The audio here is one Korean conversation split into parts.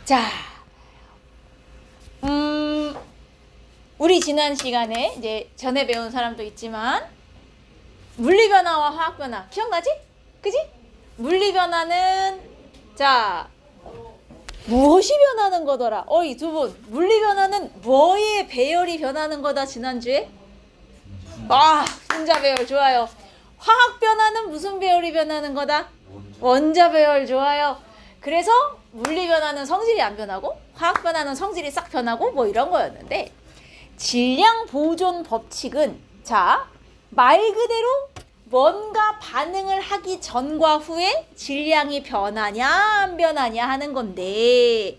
자, 우리 지난 시간에 이제 전에 배운 사람도 있지만 물리변화와 화학변화 기억나지? 그지? 물리변화는 자 무엇이 변하는 거더라? 이 두 분 물리변화는 뭐의 배열이 변하는 거다 지난주에? 분자 배열 좋아요. 화학변화는 무슨 배열이 변하는 거다? 원자 배열 좋아요. 그래서 물리변화는 성질이 안 변하고 화학변화는 성질이 싹 변하고 뭐 이런 거였는데 질량 보존 법칙은 자 말 그대로 뭔가 반응을 하기 전과 후에 질량이 변하냐 안 변하냐 하는 건데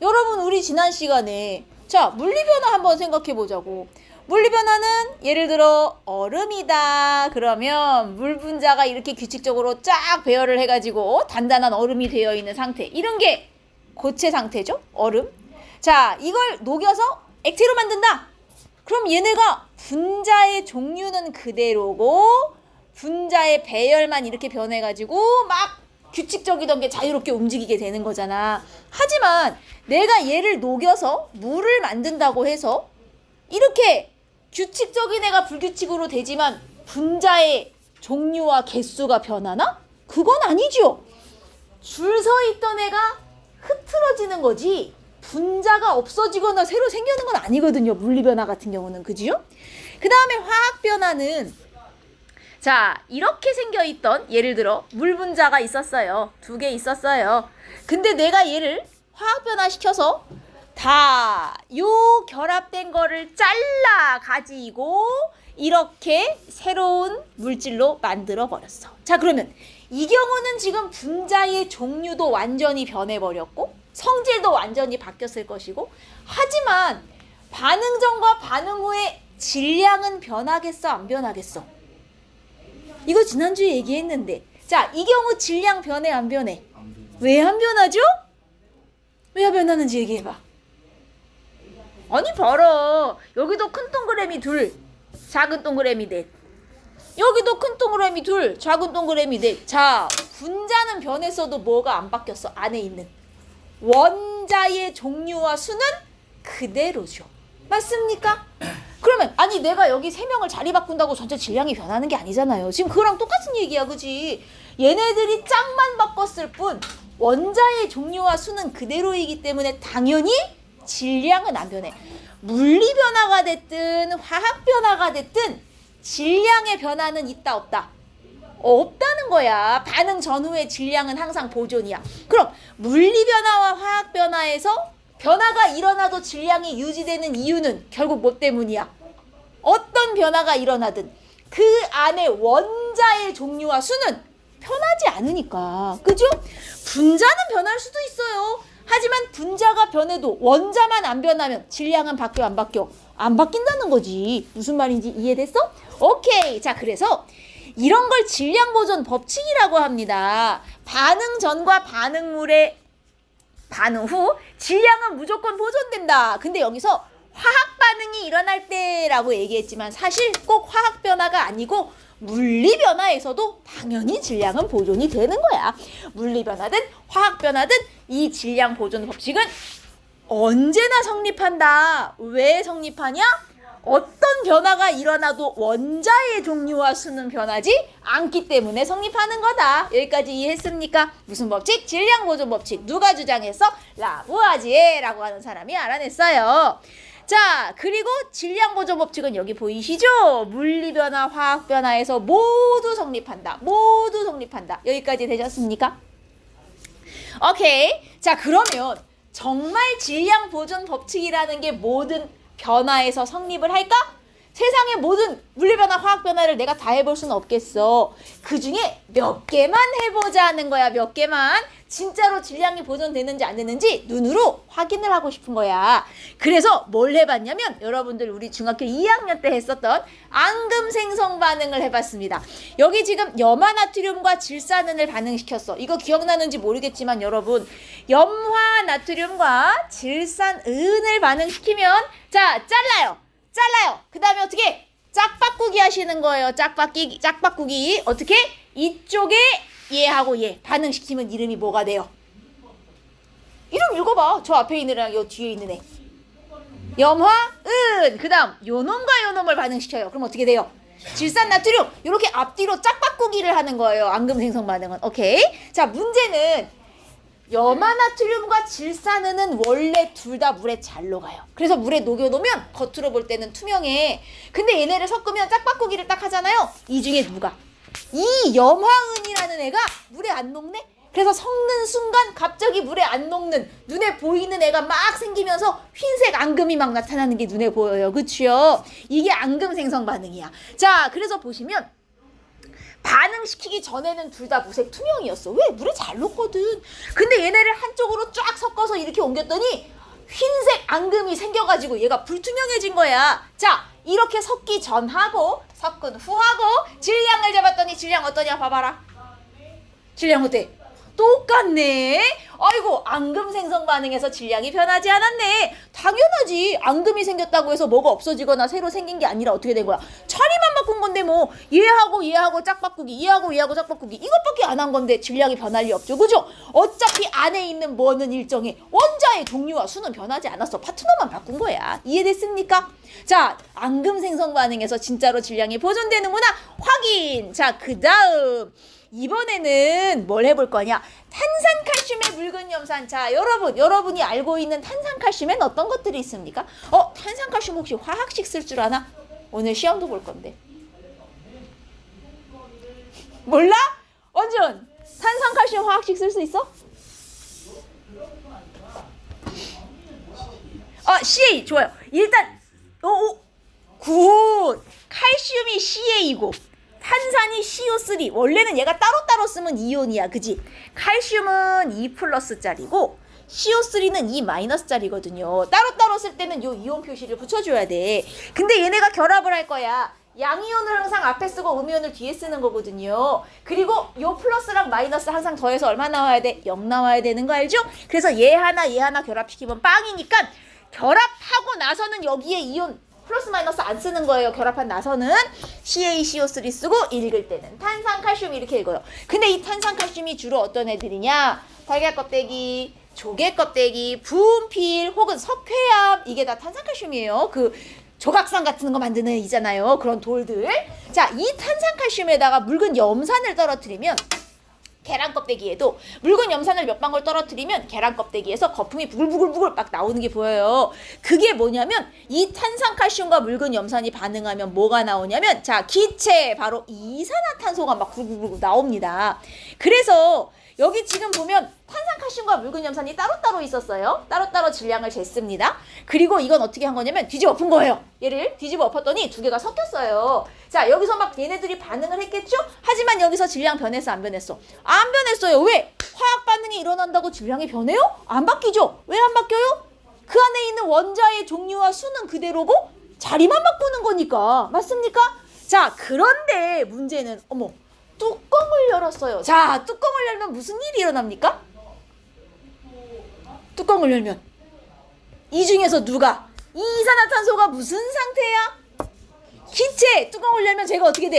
여러분 우리 지난 시간에 자 물리변화 한번 생각해 보자고. 물리변화는 예를 들어 얼음이다 그러면 물 분자가 이렇게 규칙적으로 쫙 배열을 해가지고 단단한 얼음이 되어 있는 상태, 이런 게 고체 상태죠. 얼음. 자 이걸 녹여서 액체로 만든다. 그럼 얘네가 분자의 종류는 그대로고 분자의 배열만 이렇게 변해가지고 막 규칙적이던 게 자유롭게 움직이게 되는 거잖아. 하지만 내가 얘를 녹여서 물을 만든다고 해서 이렇게 규칙적인 애가 불규칙으로 되지만 분자의 종류와 개수가 변하나? 그건 아니죠. 줄 서 있던 애가 흐트러지는 거지 분자가 없어지거나 새로 생기는 건 아니거든요. 물리변화 같은 경우는. 그지요? 그 다음에 화학변화는 자 이렇게 생겨있던 예를 들어 물 분자가 있었어요. 2개 있었어요. 근데 내가 얘를 화학변화 시켜서 다 요 결합된 거를 잘라 가지고 이렇게 새로운 물질로 만들어 버렸어. 자 그러면 이 경우는 지금 분자의 종류도 완전히 변해버렸고 성질도 완전히 바뀌었을 것이고 하지만 반응 전과 반응 후에 질량은 변하겠어 안 변하겠어? 이거 지난주에 얘기했는데 자 이 경우 질량 변해 안 변해? 왜 안 변하죠? 왜 안 변하는지 얘기해봐. 아니 봐라 여기도 큰 동그라미 2 작은 동그라미 4 여기도 큰 동그라미 2 작은 동그라미 4. 자 분자는 변했어도 뭐가 안 바뀌었어. 안에 있는 원자의 종류와 수는 그대로죠. 맞습니까? 그러면 아니 내가 여기 3명을 자리 바꾼다고 전체 질량이 변하는 게 아니잖아요. 지금 그거랑 똑같은 얘기야. 그지? 얘네들이 짝만 바꿨을 뿐 원자의 종류와 수는 그대로이기 때문에 당연히 질량은 안 변해. 물리변화가 됐든 화학변화가 됐든 질량의 변화는 있다 없다? 없다는 거야. 반응 전후의 질량은 항상 보존이야. 그럼 물리변화와 화학변화에서 변화가 일어나도 질량이 유지되는 이유는 결국 뭐 때문이야? 어떤 변화가 일어나든 그 안에 원자의 종류와 수는 변하지 않으니까. 그죠? 분자는 변할 수도 있어요. 하지만 분자가 변해도 원자만 안 변하면 질량은 바뀌어 안 바뀌어? 안 바뀐다는 거지. 무슨 말인지 이해됐어? 오케이. 자 그래서 이런 걸 질량 보존 법칙이라고 합니다. 반응 전과 반응물의 반응 후 질량은 무조건 보존된다. 근데 여기서 화학 반응이 일어날 때라고 얘기했지만 사실 꼭 화학 변화가 아니고 물리 변화에서도 당연히 질량은 보존이 되는 거야. 물리 변화든 화학 변화든 이 질량 보존 법칙은 언제나 성립한다. 왜 성립하냐? 어떤 변화가 일어나도 원자의 종류와 수는 변하지 않기 때문에 성립하는 거다. 여기까지 이해했습니까? 무슨 법칙? 질량 보존 법칙. 누가 주장했어? 라부아지에라고 하는 사람이 알아냈어요. 자 그리고 질량 보존 법칙은 여기 보이시죠? 물리변화, 화학변화에서 모두 성립한다. 모두 성립한다. 여기까지 되셨습니까? 오케이. 자 그러면 정말 질량 보존 법칙이라는 게 모든 변화에서 성립을 할까? 세상의 모든 물리변화, 화학변화를 내가 다 해볼 수는 없겠어. 그 중에 몇 개만 해보자는 거야. 몇 개만. 진짜로 질량이 보존되는지 안 되는지 눈으로 확인을 하고 싶은 거야. 그래서 뭘 해봤냐면 여러분들 우리 중학교 2학년 때 했었던 앙금 생성 반응을 해봤습니다. 여기 지금 염화나트륨과 질산은을 반응시켰어. 이거 기억나는지 모르겠지만 여러분 염화나트륨과 질산은을 반응시키면 자 잘라요. 그 다음에 어떻게? 짝바꾸기 하시는 거예요. 짝바꾸기. 어떻게? 이쪽에 얘하고 얘 반응시키면 이름이 뭐가 돼요? 이름 이거 봐. 저 앞에 있는 애랑 요 뒤에 있는 애. 염화, 은. 그 다음 요놈과 요놈을 반응시켜요. 그럼 어떻게 돼요? 질산나트륨. 이렇게 앞뒤로 짝바꾸기를 하는 거예요. 앙금 생성 반응은. 오케이. 자, 문제는 염화나트륨과 질산은은 원래 둘 다 물에 잘 녹아요. 그래서 물에 녹여놓으면 겉으로 볼 때는 투명해. 근데 얘네를 섞으면 짝바꾸기를 딱 하잖아요. 이 중에 누가? 이 염화은이라는 애가 물에 안 녹네? 그래서 섞는 순간 갑자기 물에 안 녹는 눈에 보이는 애가 막 생기면서 흰색 앙금이 막 나타나는 게 눈에 보여요. 그치요? 이게 앙금 생성 반응이야. 자, 그래서 보시면 반응시키기 전에는 둘 다 무색 투명이었어. 왜? 물에 잘 녹거든. 근데 얘네를 한쪽으로 쫙 섞어서 이렇게 옮겼더니 흰색 앙금이 생겨가지고 얘가 불투명해진 거야. 자, 이렇게 섞기 전하고 섞은 후하고 질량을 재봤더니 질량 어떠냐 봐봐라. 질량 어때? 똑같네. 아이고, 앙금 생성 반응에서 질량이 변하지 않았네. 당연하지. 앙금이 생겼다고 해서 뭐가 없어지거나 새로 생긴 게 아니라 어떻게 된 거야? 자리만 바꾼 건데 뭐 얘하고 짝바꾸기, 얘하고 짝바꾸기 이것밖에 안 한 건데 질량이 변할 리 없죠. 그죠? 어차피 안에 있는 뭐는 일정해. 원자의 종류와 수는 변하지 않았어. 파트너만 바꾼 거야. 이해됐습니까? 자, 앙금 생성 반응에서 진짜로 질량이 보존되는구나. 확인. 자, 그 다음 이번에는 뭘 해볼 거냐? 탄산칼슘의 묽은 염산. 자, 여러분이 알고 있는 탄산칼슘엔 어떤 것들이 있습니까? 탄산칼슘 혹시 화학식 쓸 줄 아나? 오늘 시험도 볼 건데. 몰라? 원준, 탄산칼슘 화학식 쓸 수 있어? CA 좋아요. 일단 굿. 칼슘이 CA이고 탄산이 CO3. 원래는 얘가 따로따로 쓰면 이온이야. 그지? 칼슘은 2+짜리고 CO3는 2-짜리거든요. 따로따로 쓸 때는 요 이온 표시를 붙여줘야 돼. 근데 얘네가 결합을 할 거야. 양이온을 항상 앞에 쓰고 음이온을 뒤에 쓰는 거거든요. 그리고 요 플러스랑 마이너스 항상 더해서 얼마 나와야 돼? 0 나와야 되는 거 알죠? 그래서 얘 하나 결합시키면 빵이니까 결합하고 나서는 여기에 이온 플러스 마이너스 안 쓰는 거예요. 결합한 나서는 CaCO3 쓰고 읽을 때는 탄산칼슘 이렇게 읽어요. 근데 이 탄산칼슘이 주로 어떤 애들이냐? 달걀 껍데기, 조개 껍데기, 분필 혹은 석회암 이게 다 탄산칼슘이에요. 그 조각상 같은 거 만드는 이잖아요. 그런 돌들. 자, 이 탄산칼슘에다가 묽은 염산을 떨어뜨리면 계란 껍데기에도 묽은 염산을 몇 방울 떨어뜨리면 계란 껍데기에서 거품이 부글부글 막 나오는 게 보여요. 그게 뭐냐면 이 탄산칼슘과 묽은 염산이 반응하면 뭐가 나오냐면 자, 기체 바로 이산화탄소가 막 부글부글 나옵니다. 그래서 여기 지금 보면 탄산칼슘과 묽은 염산이 따로따로 있었어요. 따로따로 질량을 쟀습니다. 그리고 이건 어떻게 한 거냐면 뒤집어 엎은 거예요. 얘를 뒤집어 엎었더니 두 개가 섞였어요. 자, 여기서 막 얘네들이 반응을 했겠죠? 하지만 여기서 질량 변했어, 안 변했어? 안 변했어요. 왜? 화학 반응이 일어난다고 질량이 변해요? 안 바뀌죠? 왜 안 바뀌어요? 그 안에 있는 원자의 종류와 수는 그대로고 자리만 바꾸는 거니까. 맞습니까? 자, 그런데 문제는 뚜껑을 열었어요. 자, 뚜껑을 열면 무슨 일이 일어납니까? 뚜껑을 열면 이 중에서 누가? 이 이산화탄소가 무슨 상태야? 기체! 뚜껑을 열면 제가 어떻게 돼?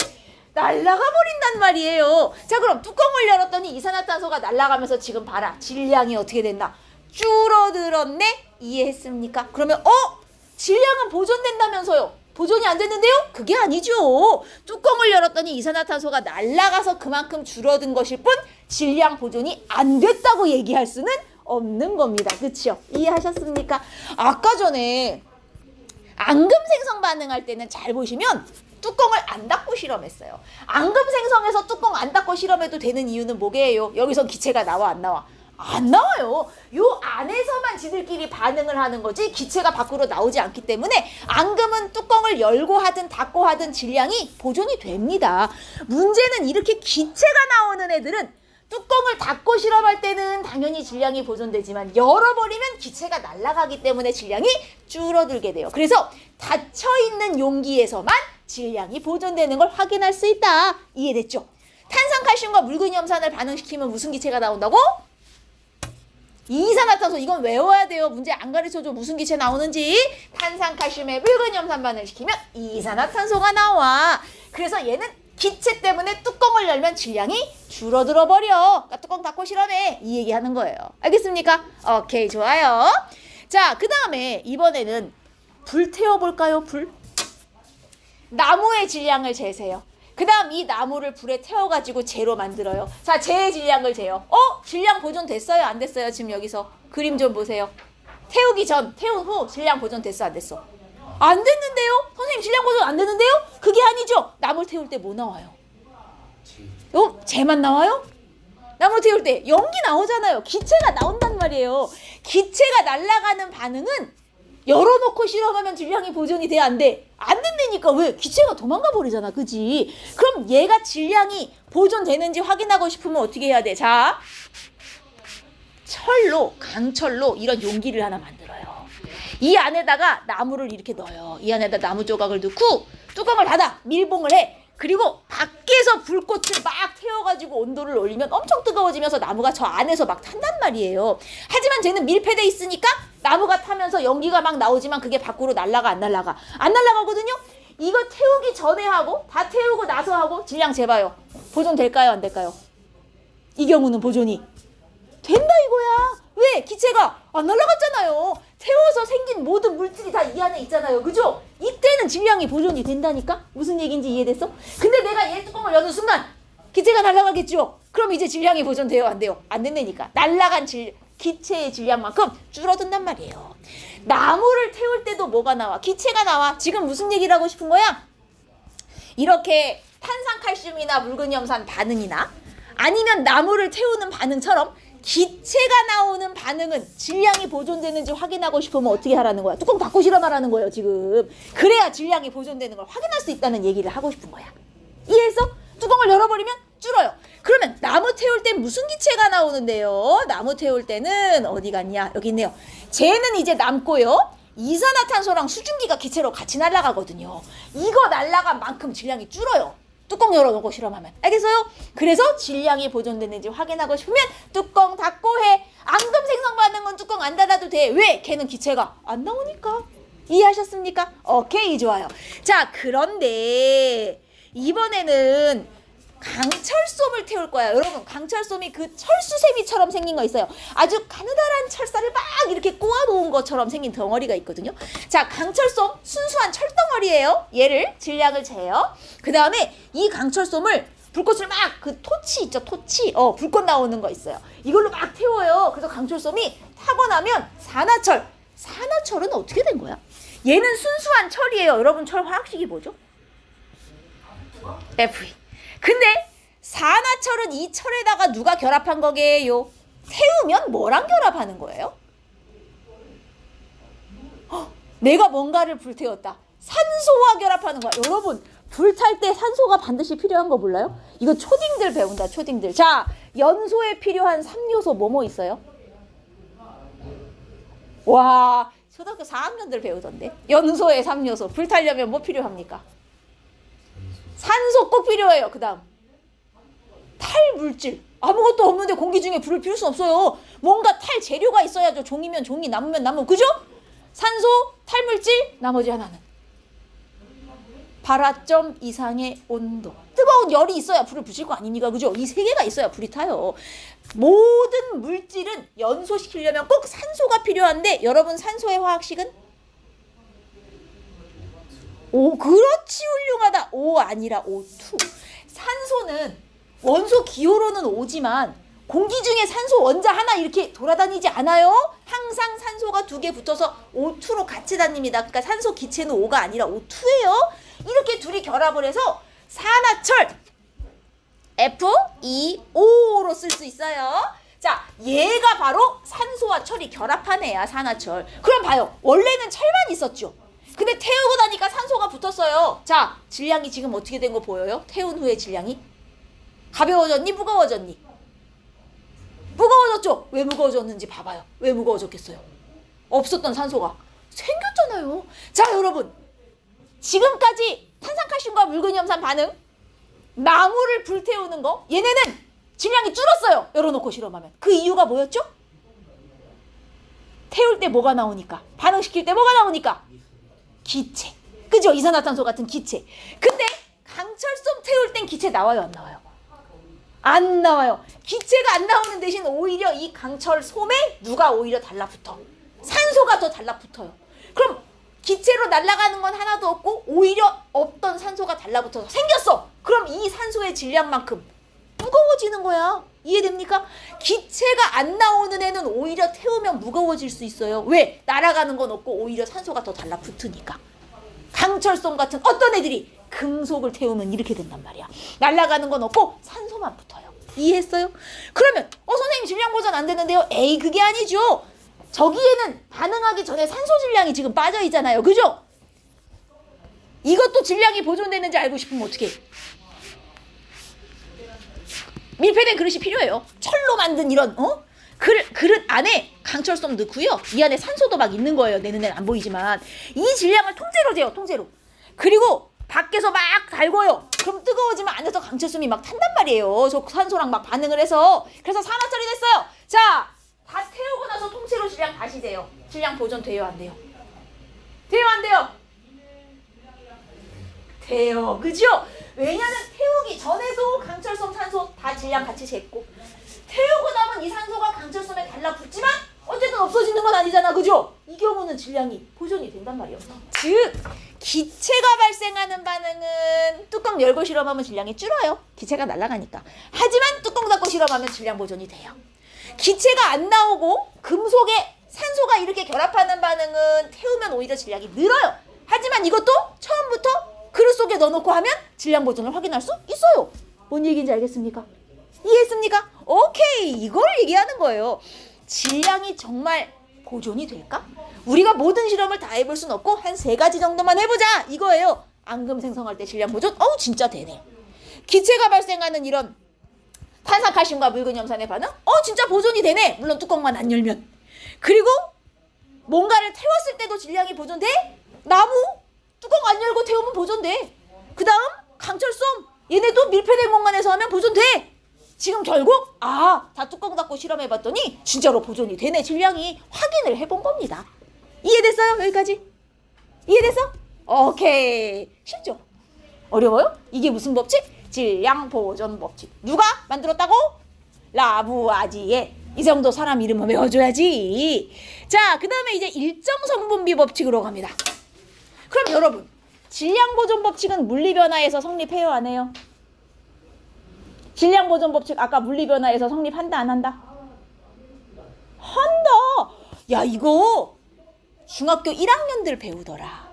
날아가 버린단 말이에요. 자, 그럼 뚜껑을 열었더니 이산화탄소가 날아가면서 지금 봐라. 질량이 어떻게 됐나? 줄어들었네? 이해했습니까? 그러면 질량은 보존된다면서요. 보존이 안 됐는데요? 그게 아니죠. 뚜껑을 열었더니 이산화탄소가 날아가서 그만큼 줄어든 것일 뿐 질량 보존이 안 됐다고 얘기할 수는 없는 겁니다. 그쵸? 이해하셨습니까? 아까 전에 앙금 생성 반응할 때는 잘 보시면 뚜껑을 안 닫고 실험했어요. 앙금 생성해서 뚜껑 안 닫고 실험해도 되는 이유는 뭐게요? 여기서 기체가 나와 안 나와? 안 나와요. 요 안에서만 지들끼리 반응을 하는 거지 기체가 밖으로 나오지 않기 때문에 앙금은 뚜껑을 열고 하든 닫고 하든 질량이 보존이 됩니다. 문제는 이렇게 기체가 나오는 애들은 뚜껑을 닫고 실험할 때는 당연히 질량이 보존되지만 열어버리면 기체가 날아가기 때문에 질량이 줄어들게 돼요. 그래서 닫혀있는 용기에서만 질량이 보존되는 걸 확인할 수 있다. 이해됐죠? 탄산칼슘과 묽은 염산을 반응시키면 무슨 기체가 나온다고? 이산화탄소. 이건 외워야 돼요. 문제 안 가르쳐줘. 무슨 기체 나오는지. 탄산칼슘에 묽은 염산 반응시키면 이산화탄소가 나와. 그래서 얘는 기체 때문에 뚜껑을 열면 질량이 줄어들어 버려. 그러니까 뚜껑 닫고 실험해. 이 얘기하는 거예요. 알겠습니까? 오케이, 좋아요. 자, 그 다음에 이번에는 불 태워볼까요? 불? 나무의 질량을 재세요. 그 다음 이 나무를 불에 태워가지고 재로 만들어요. 자, 재의 질량을 재요. 질량 보존됐어요? 안 됐어요? 지금 여기서 그림 좀 보세요. 태우기 전, 태운 후 질량 보존됐어? 안 됐어? 안 됐는데요? 선생님 질량 보존 안 됐는데요? 그게 아니죠. 나무를 태울 때 뭐 나와요? 재만 나와요? 나무 태울 때 연기 나오잖아요. 기체가 나온단 말이에요. 기체가 날아가는 반응은 열어놓고 실험하면 질량이 보존이 돼? 안 돼? 안 된다니까. 왜? 기체가 도망가 버리잖아. 그지? 그럼 얘가 질량이 보존되는지 확인하고 싶으면 어떻게 해야 돼? 자, 철로, 강철로 이런 용기를 하나 만들어요. 이 안에다가 나무를 이렇게 넣어요. 이 안에다 나무 조각을 넣고 뚜껑을 닫아. 밀봉을 해. 그리고 밖에서 불꽃을 막 태워가지고 온도를 올리면 엄청 뜨거워지면서 나무가 저 안에서 막 탄단 말이에요. 하지만 쟤는 밀폐돼 있으니까 나무가 타면서 연기가 막 나오지만 그게 밖으로 날아가 안 날아가? 안 날아가거든요. 이거 태우기 전에 하고 다 태우고 나서 하고 질량 재봐요. 보존될까요? 안 될까요? 이 경우는 보존이 된다 이거야. 왜? 기체가 안 날아갔잖아요. 태워서 생긴 모든 물질이 다 이 안에 있잖아요. 그죠? 이때는 질량이 보존이 된다니까? 무슨 얘기인지 이해됐어? 근데 내가 얘 뚜껑을 여는 순간 기체가 날아가겠죠? 그럼 이제 질량이 보존돼요? 안 돼요? 안 된다니까. 날아간 기체의 질량만큼 줄어든단 말이에요. 나무를 태울 때도 뭐가 나와? 기체가 나와. 지금 무슨 얘기를 하고 싶은 거야? 이렇게 탄산칼슘이나 묽은염산 반응이나 아니면 나무를 태우는 반응처럼 기체가 나오는 반응은 질량이 보존되는지 확인하고 싶으면 어떻게 하라는 거야? 뚜껑 닫고 실험하라는 거예요, 지금. 그래야 질량이 보존되는 걸 확인할 수 있다는 얘기를 하고 싶은 거야. 이해했어? 뚜껑을 열어버리면 줄어요. 그러면 나무 태울 때 무슨 기체가 나오는데요? 나무 태울 때는 어디 갔냐? 여기 있네요. 쟤는 이제 남고요. 이산화탄소랑 수증기가 기체로 같이 날아가거든요. 이거 날아간 만큼 질량이 줄어요. 뚜껑 열어놓고 실험하면. 알겠어요? 그래서 질량이 보존되는지 확인하고 싶으면 뚜껑 닫고 해. 앙금 생성 반응은 뚜껑 안 닫아도 돼. 왜? 걔는 기체가 안 나오니까. 이해하셨습니까? 오케이, 좋아요. 자, 그런데 이번에는 강철솜을 태울 거야. 여러분, 강철솜이 그 철수세미처럼 생긴 거 있어요. 아주 가느다란 철사를 막 이렇게 꼬아놓은 것처럼 생긴 덩어리가 있거든요. 자, 강철솜 순수한 철덩어리예요. 얘를 질량을 재요. 그 다음에 이 강철솜을 불꽃을 막 그 토치 있죠, 토치. 불꽃 나오는 거 있어요. 이걸로 막 태워요. 그래서 강철솜이 타고 나면 산화철. 산화철은 어떻게 된 거야? 얘는 순수한 철이에요. 여러분, 철 화학식이 뭐죠? Fe. 근데 산화철은 이 철에다가 누가 결합한 거게요? 태우면 뭐랑 결합하는 거예요? 내가 뭔가를 불태웠다. 산소와 결합하는 거야. 여러분, 불탈 때 산소가 반드시 필요한 거 몰라요? 이거 초딩들 배운다, 초딩들. 자, 연소에 필요한 3요소 뭐뭐 있어요? 와, 초등학교 4학년들 배우던데. 연소의 3요소. 불타려면 뭐 필요합니까? 산소 꼭 필요해요. 그 다음 탈물질. 아무것도 없는데 공기 중에 불을 피울 수 없어요. 뭔가 탈 재료가 있어야죠. 종이면 종이, 나무면 나무. 그죠? 산소, 탈물질, 나머지 하나는 발화점 이상의 온도. 뜨거운 열이 있어야 불을 붙일 거 아닙니까? 그죠? 이 세 개가 있어야 불이 타요. 모든 물질은 연소시키려면 꼭 산소가 필요한데 여러분, 산소의 화학식은? 오, 그렇지, 훌륭하다. O 아니라 O2. 산소는 원소 기호로는 O지만 공기 중에 산소 원자 하나 이렇게 돌아다니지 않아요. 항상 산소가 2개 붙어서 O2로 같이 다닙니다. 그러니까 산소 기체는 O가 아니라 O2예요. 이렇게 둘이 결합을 해서 산화철 FeO로 쓸 수 있어요. 자, 얘가 바로 산소와 철이 결합한 애야, 산화철. 그럼 봐요. 원래는 철만 있었죠. 근데 태우고 나니까 산소가 붙었어요. 자, 질량이 지금 어떻게 된 거 보여요? 태운 후에 질량이? 가벼워졌니? 무거워졌니? 무거워졌죠? 왜 무거워졌는지 봐봐요. 왜 무거워졌겠어요? 없었던 산소가 생겼잖아요. 자, 여러분, 지금까지 탄산칼슘과 묽은염산 반응, 나무를 불태우는 거, 얘네는 질량이 줄었어요. 열어놓고 실험하면. 그 이유가 뭐였죠? 태울 때 뭐가 나오니까, 반응시킬 때 뭐가 나오니까? 기체. 그죠? 이산화탄소 같은 기체. 근데 강철솜 태울 땐 기체 나와요, 안 나와요? 안 나와요. 기체가 안 나오는 대신 오히려 이 강철솜에 누가 오히려 달라붙어? 산소가 더 달라붙어요. 그럼 기체로 날아가는 건 하나도 없고 오히려 없던 산소가 달라붙어서 생겼어. 그럼 이 산소의 질량만큼 무거워지는 거야. 이해됩니까? 기체가 안 나오는 애는 오히려 태우면 무거워질 수 있어요. 왜? 날아가는 건 없고 오히려 산소가 더 달라붙으니까. 강철솜 같은 어떤 애들이 금속을 태우면 이렇게 된단 말이야. 날아가는 건 없고 산소만 붙어요. 이해했어요? 그러면 선생님 질량 보전 안 되는데요? 에이, 그게 아니죠. 저기에는 반응하기 전에 산소 질량이 지금 빠져 있잖아요. 그죠? 이것도 질량이 보존되는지 알고 싶으면 어떻게 해? 밀폐된 그릇이 필요해요. 철로 만든 이런 그릇 안에 강철솜 넣고요. 이 안에 산소도 막 있는 거예요. 내 눈에는 안 보이지만 이 질량을 통째로 재요. 통째로. 그리고 밖에서 막 달궈요. 그럼 뜨거워지면 안에서 강철솜이 막 탄단 말이에요. 저 산소랑 막 반응을 해서. 그래서 산화철이 됐어요. 자, 다 태우고 나서 통째로 질량 다시 재요. 질량 보존 돼요, 안 돼요? 돼요, 안 돼요? 돼요. 그죠? 왜냐면 태우기 전에도 강철솜, 산소 다 질량 같이 쟀고 태우고 나면 이 산소가 강철솜에 달라붙지만 어쨌든 없어지는 건 아니잖아. 그죠? 이 경우는 질량이 보존이 된단 말이에요. 즉 기체가 발생하는 반응은 뚜껑 열고 실험하면 질량이 줄어요. 기체가 날아가니까. 하지만 뚜껑 닫고 실험하면 질량 보존이 돼요. 기체가 안 나오고 금속에 산소가 이렇게 결합하는 반응은 태우면 오히려 질량이 늘어요. 하지만 이것도 처음부터 그릇 속에 넣어놓고 하면 질량 보존을 확인할 수 있어요. 뭔 얘기인지 알겠습니까? 이해했습니까? 오케이, 이걸 얘기하는 거예요. 질량이 정말 보존이 될까? 우리가 모든 실험을 다 해볼 순 없고 한 3가지 정도만 해보자 이거예요. 앙금 생성할 때 질량 보존 진짜 되네. 기체가 발생하는 이런 탄산칼슘과 묽은 염산의 반응 진짜 보존이 되네. 물론 뚜껑만 안 열면. 그리고 뭔가를 태웠을 때도 질량이 보존돼? 나무 뚜껑 안 열고 태우면 보존돼. 그 다음 강철솜 얘네도 밀폐된 공간에서 하면 보존돼. 지금 결국 다 뚜껑 닫고 실험해봤더니 진짜로 보존이 되네. 질량이 확인을 해본 겁니다. 이해됐어요? 여기까지? 이해됐어? 오케이. 쉽죠? 어려워요? 이게 무슨 법칙? 질량 보존 법칙. 누가 만들었다고? 라부아지에. 이 정도 사람 이름을 외워줘야지. 자, 그 다음에 이제 일정 성분비 법칙으로 갑니다. 그럼 여러분, 질량 보존 법칙은 물리 변화에서 성립해요, 안 해요? 질량 보존 법칙 아까 물리 변화에서 성립한다, 안 한다? 한다. 야, 이거 중학교 1학년들 배우더라.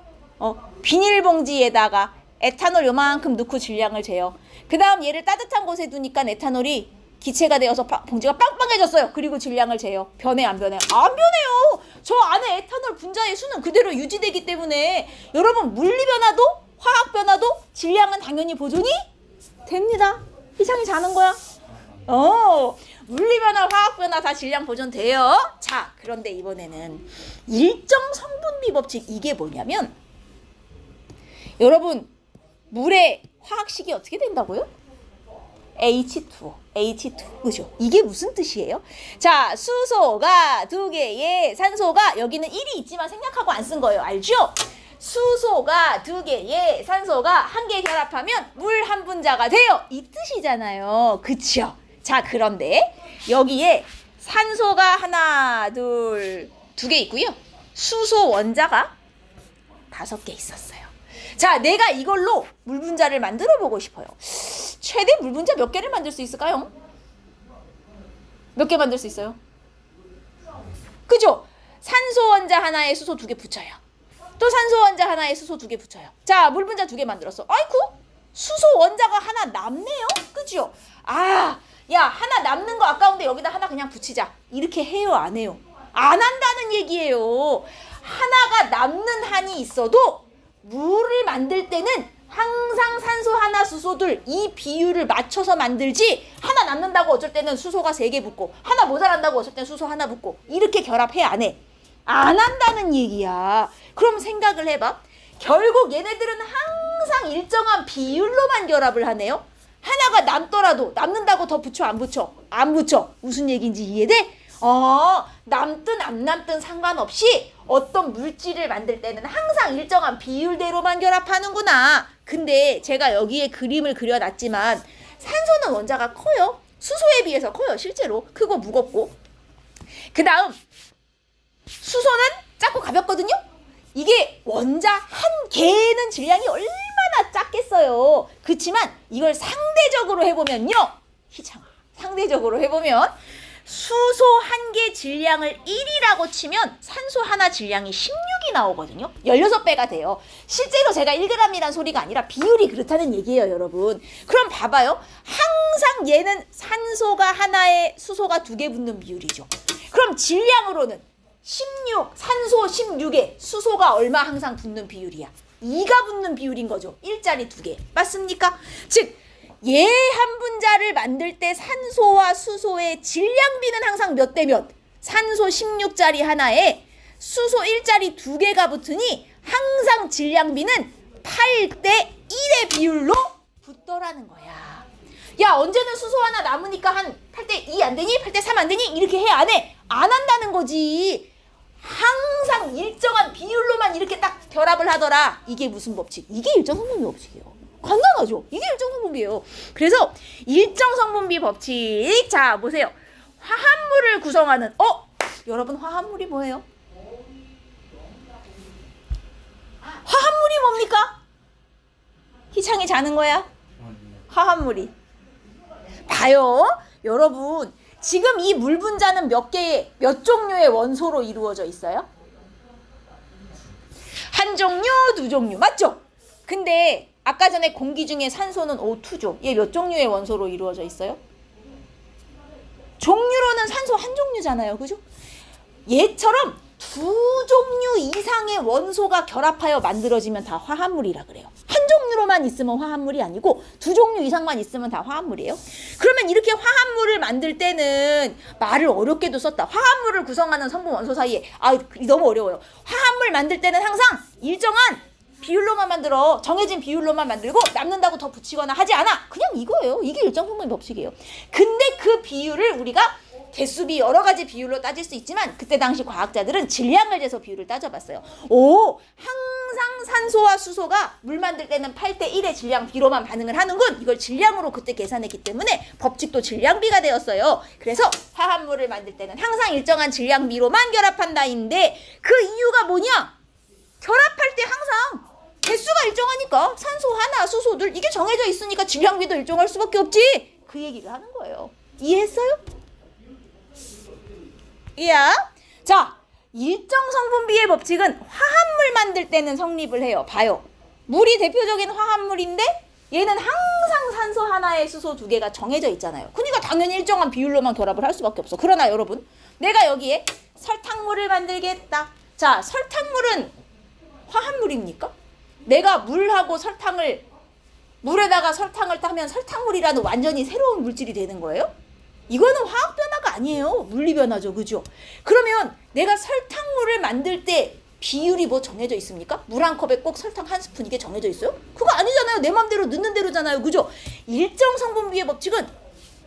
비닐봉지에다가 에탄올 요만큼 넣고 질량을 재요. 그 다음 얘를 따뜻한 곳에 두니까 에탄올이 기체가 되어서 봉지가 빵빵해졌어요. 그리고 질량을 재요. 변해, 안 변해? 안 변해요. 저 안에 에탄올 분자의 수는 그대로 유지되기 때문에 여러분 물리 변화도 화학 변화도 질량은 당연히 보존이 됩니다. 이상이 자는 거야? 물리 변화, 화학 변화 다 질량 보존돼요. 자, 그런데 이번에는 일정 성분비 법칙. 이게 뭐냐면 여러분 물의 화학식이 어떻게 된다고요? H2O. 그죠? 이게 무슨 뜻이에요? 자, 수소가 2개에 산소가 여기는 1이 있지만 생략하고 안 쓴 거예요. 알죠? 수소가 2개에 산소가 1개 결합하면 물 한 분자가 돼요. 이 뜻이잖아요. 그쵸? 자, 그런데 여기에 산소가 하나, 둘, 2개 있고요. 수소 원자가 5개 있었어요. 자, 내가 이걸로 물 분자를 만들어 보고 싶어요. 최대 물 분자 몇 개를 만들 수 있을까요? 몇 개 만들 수 있어요? 그죠? 산소 원자 하나에 수소 2개 붙여요. 또 산소 원자 하나에 수소 2개 붙여요. 자, 물 분자 2개 만들었어. 아이쿠, 수소 원자가 하나 남네요. 그죠? 야, 하나 남는 거 아까운데 여기다 하나 그냥 붙이자. 이렇게 해요, 안 해요? 안 한다는 얘기예요. 하나가 남는 한이 있어도 물을 만들 때는 항상 산소 하나, 수소 둘 이 비율을 맞춰서 만들지 하나 남는다고 어쩔 때는 수소가 3개 붙고 하나 모자란다고 어쩔 때는 수소 하나 붙고 이렇게 결합해, 안 해? 안 한다는 얘기야. 그럼 생각을 해봐. 결국 얘네들은 항상 일정한 비율로만 결합을 하네요. 하나가 남더라도 남는다고 더 붙여, 안 붙여? 안 붙여. 무슨 얘기인지 이해돼? 남든 안 남든 상관없이 어떤 물질을 만들 때는 항상 일정한 비율대로만 결합하는구나. 근데 제가 여기에 그림을 그려놨지만 산소는 원자가 커요. 수소에 비해서 커요. 실제로 크고 무겁고. 그 다음 수소는 작고 가볍거든요. 이게 원자 한 개는 질량이 얼마나 작겠어요. 그렇지만 이걸 상대적으로 해보면요. 상대적으로 해보면 수소 한 개 질량을 1이라고 치면 산소 하나 질량이 16이 나오거든요. 16배가 돼요. 실제로 제가 1g이란 소리가 아니라 비율이 그렇다는 얘기예요, 여러분. 그럼 봐봐요. 항상 얘는 산소가 하나에 수소가 2개 붙는 비율이죠. 그럼 질량으로는 16, 산소 16에 수소가 얼마 항상 붙는 비율이야? 2가 붙는 비율인 거죠. 1짜리 2개. 맞습니까? 즉 얘 한 분자를 만들 때 산소와 수소의 질량비는 항상 몇 대 몇? 산소 16짜리 하나에 수소 1짜리 2개가 붙으니 항상 질량비는 8대 1의 비율로 붙더라는 거야. 야, 언제는 수소 하나 남으니까 한 8대 2 안 되니? 8대 3 안 되니? 이렇게 해? 안 해? 안 한다는 거지. 항상 일정한 비율로만 이렇게 딱 결합을 하더라. 이게 무슨 법칙? 이게 일정성분비 법칙이에요. 간단하죠? 이게 일정성분비예요. 그래서 일정성분비 법칙. 자, 보세요. 화합물을 구성하는 여러분 화합물이 뭐예요? 화합물이 뭡니까? 희창이 자는 거야? 화합물이. 봐요. 여러분 지금 이 물 분자는 몇 종류의 원소로 이루어져 있어요? 한 종류, 두 종류. 맞죠? 근데 아까 전에 공기 중에 산소는 O2죠. 얘 몇 종류의 원소로 이루어져 있어요? 종류로는 산소 한 종류잖아요. 그죠? 얘처럼 두 종류 이상의 원소가 결합하여 만들어지면 다 화합물이라 그래요. 한 종류로만 있으면 화합물이 아니고 두 종류 이상만 있으면 다 화합물이에요. 그러면 이렇게 화합물을 만들 때는 말을 어렵게도 썼다. 화합물을 구성하는 성분 원소 사이에 너무 어려워요. 화합물 만들 때는 항상 일정한 비율로만 만들어. 정해진 비율로만 만들고 남는다고 더 붙이거나 하지 않아. 그냥 이거예요. 이게 일정성분 법칙이에요. 근데 그 비율을 우리가 개수비 여러 가지 비율로 따질 수 있지만 그때 당시 과학자들은 질량을 재서 비율을 따져봤어요. 항상 산소와 수소가 물 만들 때는 8대 1의 질량비로만 반응을 하는군. 이걸 질량으로 그때 계산했기 때문에 법칙도 질량비가 되었어요. 그래서 화합물을 만들 때는 항상 일정한 질량비로만 결합한다인데 그 이유가 뭐냐? 결합할 때 항상 개수가 일정하니까 산소 하나, 수소 둘 이게 정해져 있으니까 질량비도 일정할 수밖에 없지. 그 얘기를 하는 거예요. 이해했어요? 이야. 자, 일정성분비의 법칙은 화합물 만들 때는 성립을 해요. 봐요. 물이 대표적인 화합물인데 얘는 항상 산소 하나에 수소 2개가 정해져 있잖아요. 그러니까 당연히 일정한 비율로만 결합을 할 수밖에 없어. 그러나 여러분, 내가 여기에 설탕물을 만들겠다. 자, 설탕물은 화합물입니까? 내가 물하고 물에다가 설탕을 따면 설탕물이라는 완전히 새로운 물질이 되는 거예요? 이거는 화학 변화가 아니에요. 물리 변화죠. 그죠? 그러면 내가 설탕물을 만들 때 비율이 뭐 정해져 있습니까? 물 한 컵에 꼭 설탕 한 스푼 이게 정해져 있어요? 그거 아니잖아요. 내 맘대로 넣는 대로잖아요. 그죠? 일정 성분비의 법칙은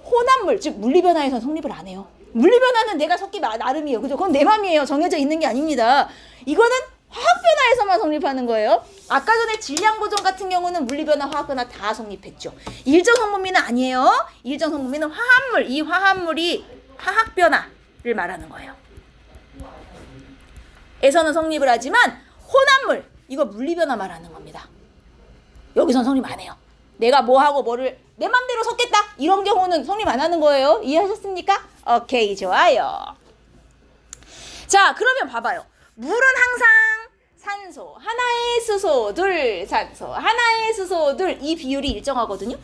혼합물, 즉 물리 변화에서 성립을 안 해요. 물리 변화는 내가 섞기 나름이에요. 그죠? 그건 내 맘이에요. 정해져 있는 게 아닙니다. 이거는 화학 변화에서만 성립하는 거예요. 아까 전에 질량 보존 같은 경우는 물리 변화, 화학 변화 다 성립했죠. 일정 성분비는 아니에요. 일정 성분비는 화합물, 이 화합물이 화학 변화를 말하는 거예요. 에서는 성립을 하지만 혼합물, 이거 물리 변화 말하는 겁니다. 여기선 성립 안 해요. 내가 뭐하고 뭐를 내 맘대로 섞겠다. 이런 경우는 성립 안 하는 거예요. 이해하셨습니까? 오케이, 좋아요. 자, 그러면 봐봐요. 물은 항상 산소 하나에 수소 둘, 산소 하나에 수소 둘 이 비율이 일정하거든요.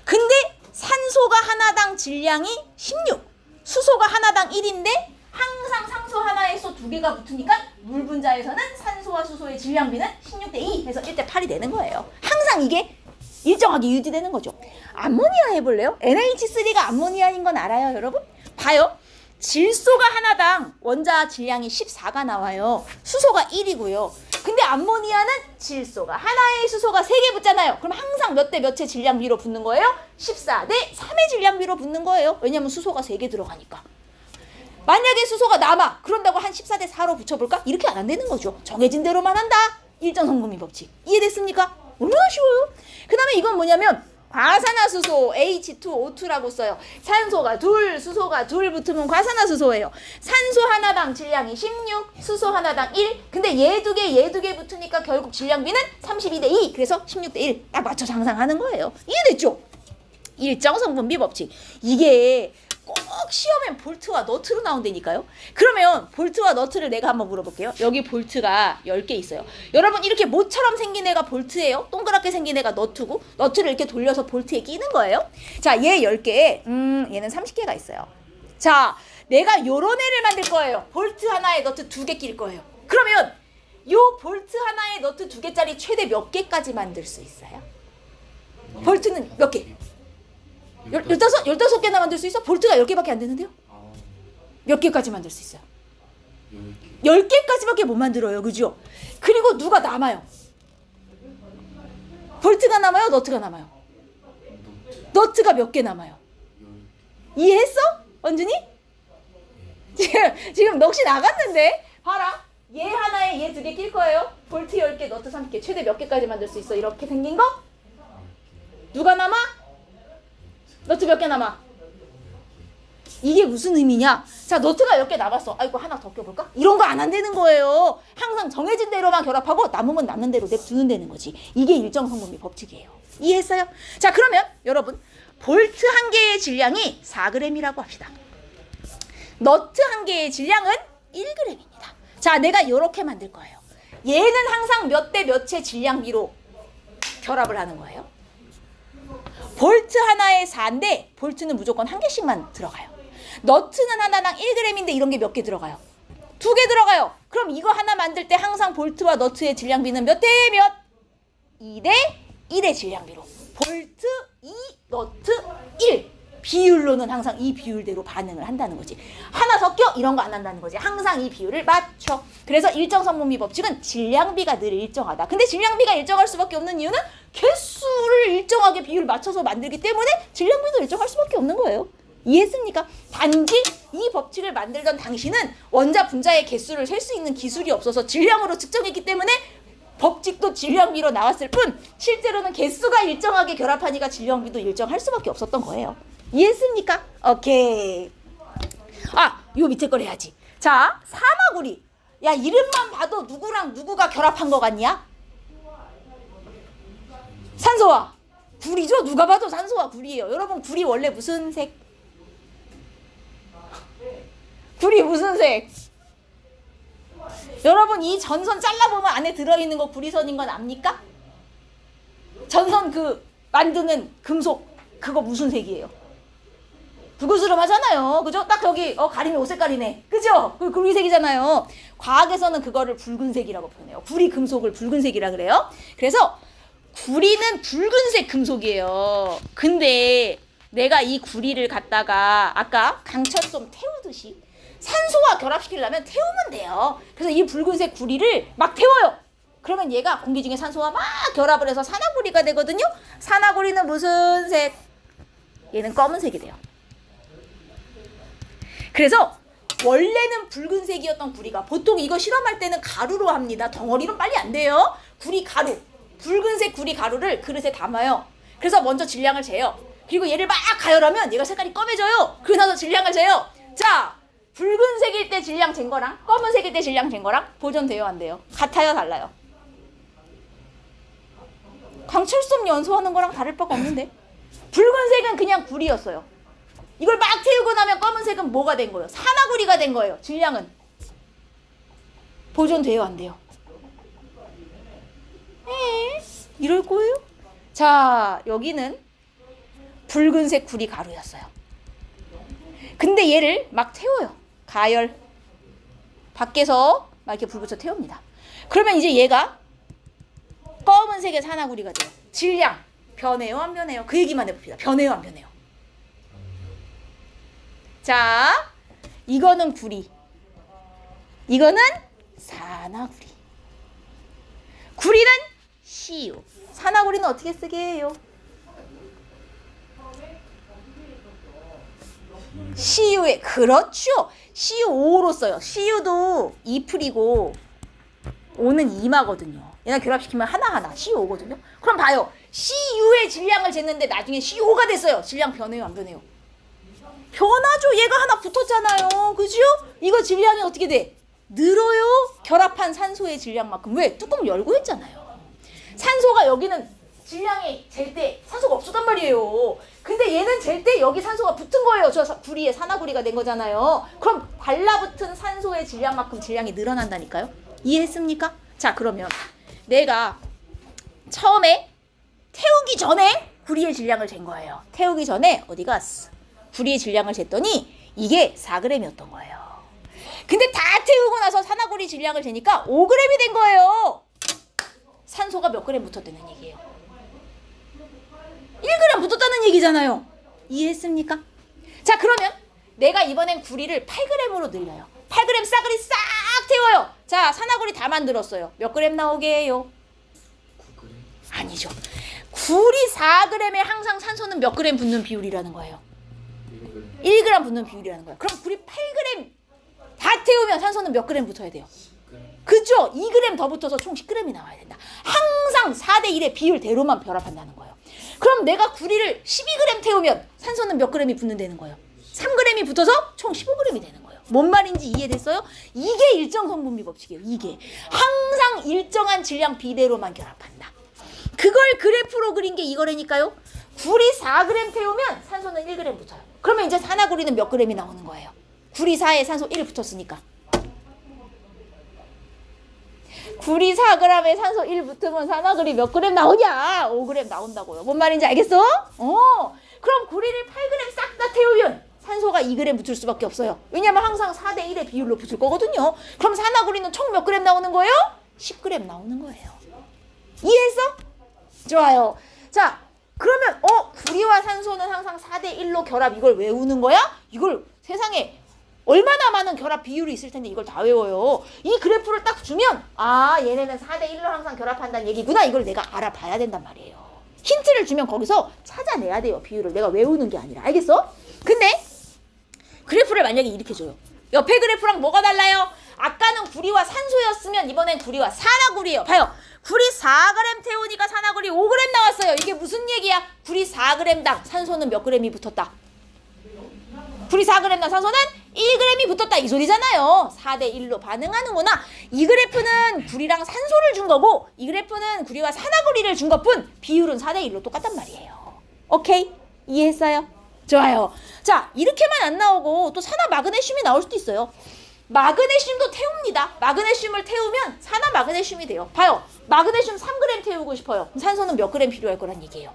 근데 산소가 하나당 질량이 16, 수소가 하나당 1인데 항상 산소 하나에 수소 2개가 붙으니까 물 분자에서는 산소와 수소의 질량비는 16대 2 해서 1대 8이 되는 거예요. 항상 이게 일정하게 유지되는 거죠. 암모니아 해볼래요? NH3가 암모니아인 건 알아요, 여러분? 봐요. 질소가 하나당 원자 질량이 14가 나와요. 수소가 1이고요. 근데 암모니아는 질소가 하나에 수소가 3개 붙잖아요. 그럼 항상 몇 대 몇의 질량비로 붙는 거예요? 14대 3의 질량비로 붙는 거예요. 왜냐면 수소가 3개 들어가니까. 만약에 수소가 남아. 그런다고 한 14대 4로 붙여볼까? 이렇게 안 되는 거죠. 정해진 대로만 한다. 일정성분비 법칙. 이해됐습니까? 얼마나 쉬워요? 그 다음에 이건 뭐냐면 과산화수소 H2O2라고 써요. 산소가 둘, 수소가 둘 붙으면 과산화수소예요. 산소 하나당 질량이 16, 수소 하나당 1. 근데 얘 두 개, 얘 두 개 붙으니까 결국 질량비는 32대 2. 그래서 16대 1. 딱 맞춰 상상하는 거예요. 이해됐죠? 일정성분비 법칙. 이게 꼭 시험엔 볼트와 너트로 나온다니까요. 그러면 볼트와 너트를 내가 한번 물어볼게요. 여기 볼트가 10개 있어요. 여러분 이렇게 모처럼 생긴 애가 볼트예요. 동그랗게 생긴 애가 너트고 너트를 이렇게 돌려서 볼트에 끼는 거예요. 자, 얘 10개에 얘는 30개가 있어요. 자, 내가 요런 애를 만들 거예요. 볼트 하나에 너트 2개 낄 거예요. 그러면 요 볼트 하나에 너트 2개짜리 최대 몇 개까지 만들 수 있어요? 볼트는 몇 개? 15개나 만들 수 있어? 볼트가 10개밖에 안 되는데요? 몇 개까지 만들 수 있어요? 10개까지밖에 못 만들어요. 그죠? 그리고 누가 남아요? 볼트가 남아요? 너트가 남아요? 너트가 몇 개 남아요? 이해했어? 원준이? 지금 넋이 나갔는데? 봐라. 얘 하나에 얘 2개 낄 거예요. 볼트 10개, 너트 30개. 최대 몇 개까지 만들 수 있어? 이렇게 생긴 거? 누가 남아? 너트 몇 개 남아? 이게 무슨 의미냐? 자, 너트가 10개 남았어. 아이고, 하나 더 껴볼까? 이런 거 안 한다는 거예요. 항상 정해진 대로만 결합하고 남으면 남는 대로 냅두는다는 거지. 이게 일정성분비 법칙이에요. 이해했어요? 자, 그러면 여러분 볼트 한 개의 질량이 4g이라고 합시다. 너트 한 개의 질량은 1g입니다. 자, 내가 이렇게 만들 거예요. 얘는 항상 몇 대 몇의 질량비로 결합을 하는 거예요. 볼트 하나에 4인데 볼트는 무조건 한 개씩만 들어가요. 너트는 하나당 1g인데 이런 게 몇 개 들어가요? 2개 들어가요. 그럼 이거 하나 만들 때 항상 볼트와 너트의 질량비는 몇 대 몇? 2대 1의 질량비로. 볼트 2, 너트 1. 비율로는 항상 이 비율대로 반응을 한다는 거지. 하나 더 껴? 이런 거 안 한다는 거지. 항상 이 비율을 맞춰. 그래서 일정성분비 법칙은 질량비가 늘 일정하다. 근데 질량비가 일정할 수밖에 없는 이유는 개수를 일정하게 비율을 맞춰서 만들기 때문에 질량비도 일정할 수밖에 없는 거예요. 이해했습니까? 단지 이 법칙을 만들던 당시는 원자 분자의 개수를 셀 수 있는 기술이 없어서 질량으로 측정했기 때문에 법칙도 질량비로 나왔을 뿐 실제로는 개수가 일정하게 결합하니까 질량비도 일정할 수밖에 없었던 거예요. 이해했습니까? 오케이. 아, 요 밑에 걸 해야지. 자, 산화구리. 야, 이름만 봐도 누구랑 누구가 결합한 거 같냐? 산소와 구리죠? 누가 봐도 산소와 구리예요. 여러분, 구리 원래 무슨 색? 구리 무슨 색? 여러분, 이 전선 잘라보면 안에 들어있는 거 구리선인 건 압니까? 전선 그 만드는 금속 그거 무슨 색이에요? 붉으스름하잖아요. 그죠? 딱 여기 가리면 옷 색깔이네. 그죠? 그 구리색이잖아요. 과학에서는 그거를 붉은색이라고 표현해요. 구리 금속을 붉은색이라 그래요. 그래서 구리는 붉은색 금속이에요. 근데 내가 이 구리를 갖다가 아까 강철솜 태우듯이 산소와 결합시키려면 태우면 돼요. 그래서 이 붉은색 구리를 막 태워요. 그러면 얘가 공기 중에 산소와 막 결합을 해서 산화구리가 되거든요. 산화구리는 무슨 색? 얘는 검은색이 돼요. 그래서 원래는 붉은색이었던 구리가 보통 이거 실험할 때는 가루로 합니다. 덩어리로 빨리 안 돼요. 구리 가루, 붉은색 구리 가루를 그릇에 담아요. 그래서 먼저 질량을 재요. 그리고 얘를 막 가열하면 얘가 색깔이 검해져요. 그러고 나서 질량을 재요. 자, 붉은색일 때 질량 잰 거랑 검은색일 때 질량 잰 거랑 보존돼요, 안 돼요? 같아요, 달라요? 강철솜 연소하는 거랑 다를 바가 없는데. 붉은색은 그냥 구리였어요. 이걸 막 태우고 나면 검은색은 뭐가 된 거예요? 산화구리가 된 거예요. 질량은 보존돼요, 안 돼요? 이럴 거예요? 자, 여기는 붉은색 구리 가루였어요. 근데 얘를 막 태워요. 가열. 밖에서 막 이렇게 불 붙여 태웁니다. 그러면 이제 얘가 검은색의 산화구리가 돼요. 질량 변해요, 안 변해요? 그 얘기만 해봅시다. 변해요, 안 변해요? 자, 이거는 구리. 이거는 산화구리. 구리는 CU. 산화구리는 어떻게 쓰게 해요? CU에 그렇죠. CU5로 써요. CU도 2풀이고 5는 2마거든요. 얘랑 결합시키면 하나하나 CU5거든요. 그럼 봐요. CU의 질량을 쟀는데 나중에 CU5가 됐어요. 질량 변해요, 안 변해요? 변하죠. 얘가 하나 붙었잖아요. 그죠? 이거 질량이 어떻게 돼? 늘어요. 결합한 산소의 질량만큼. 왜? 뚜껑 열고 했잖아요. 산소가 여기는 질량이 잴 때 산소가 없었단 말이에요. 근데 얘는 잴 때 여기 산소가 붙은 거예요. 저 구리에 산화구리가 된 거잖아요. 그럼 달라붙은 산소의 질량만큼 질량이 늘어난다니까요. 이해했습니까? 자, 그러면 내가 처음에 태우기 전에 구리의 질량을 잰 거예요. 태우기 전에 어디 갔어? 구리의 질량을 쟀더니 이게 4g이었던 거예요. 근데 다 태우고 나서 산화구리 질량을 재니까 5g이 된 거예요. 산소가 몇 그램 붙었다는 얘기예요? 1g 붙었다는 얘기잖아요. 이해했습니까? 자, 그러면 내가 이번엔 구리를 8g으로 늘려요. 8g 싸그리 싹 태워요. 자, 산화구리 다 만들었어요. 몇 그램 나오게 해요? 9g? 아니죠. 구리 4g에 항상 산소는 몇 그램 붙는 비율이라는 거예요? 1g 붙는 비율이라는 거예요. 그럼 구리 8g 다 태우면 산소는 몇 그램 붙어야 돼요? 10g. 그죠? 2g 더 붙어서 총 10g이 나와야 된다. 항상 4대1의 비율대로만 결합한다는 거예요. 그럼 내가 구리를 12g 태우면 산소는 몇 g이 붙는다는 거예요? 3g이 붙어서 총 15g이 되는 거예요. 뭔 말인지 이해됐어요? 이게 일정 성분비 법칙이에요. 이게 항상 일정한 질량 비대로만 결합한다. 그걸 그래프로 그린 게 이거라니까요. 구리 4g 태우면 산소는 1g 붙어요. 그러면 이제 산화구리는 몇 g이 나오는 거예요? 구리 4에 산소 1 붙었으니까. 구리 4g에 산소 1 붙으면 산화구리 몇 g 나오냐? 5g 나온다고요. 뭔 말인지 알겠어? 그럼 구리를 8g 싹 다 태우면 산소가 2g 붙을 수밖에 없어요. 왜냐면 항상 4대1의 비율로 붙을 거거든요. 그럼 산화구리는 총 몇 g 나오는 거예요? 10g 나오는 거예요. 이해했어? 좋아요. 자, 그러면 구리와 산소는 항상 4대1로 결합. 이걸 외우는 거야? 이걸 세상에 얼마나 많은 결합 비율이 있을 텐데 이걸 다 외워요. 이 그래프를 딱 주면 얘네는 4대1로 항상 결합한다는 얘기구나. 이걸 내가 알아봐야 된단 말이에요. 힌트를 주면 거기서 찾아내야 돼요. 비율을. 내가 외우는 게 아니라. 알겠어? 근데 그래프를 만약에 이렇게 줘요. 옆에 그래프랑 뭐가 달라요? 아까는 구리와 산소였으면 이번엔 구리와 산화구리예요. 봐요. 구리 4g 태우니까 산화구리 5g 나왔어요. 이게 무슨 얘기야? 구리 4g당 산소는 몇 g이 붙었다? 구리 4g당 산소는 1g이 붙었다. 이 소리잖아요. 4대1로 반응하는구나. 이 그래프는 구리랑 산소를 준 거고 이 그래프는 구리와 산화구리를 준 것뿐 비율은 4대1로 똑같단 말이에요. 오케이? 이해했어요? 좋아요. 자, 이렇게만 안 나오고 또 산화 마그네슘이 나올 수도 있어요. 마그네슘도 태웁니다. 마그네슘을 태우면 산화 마그네슘이 돼요. 봐요. 마그네슘 3g 태우고 싶어요. 그럼 산소는 몇 g 필요할 거란 얘기예요?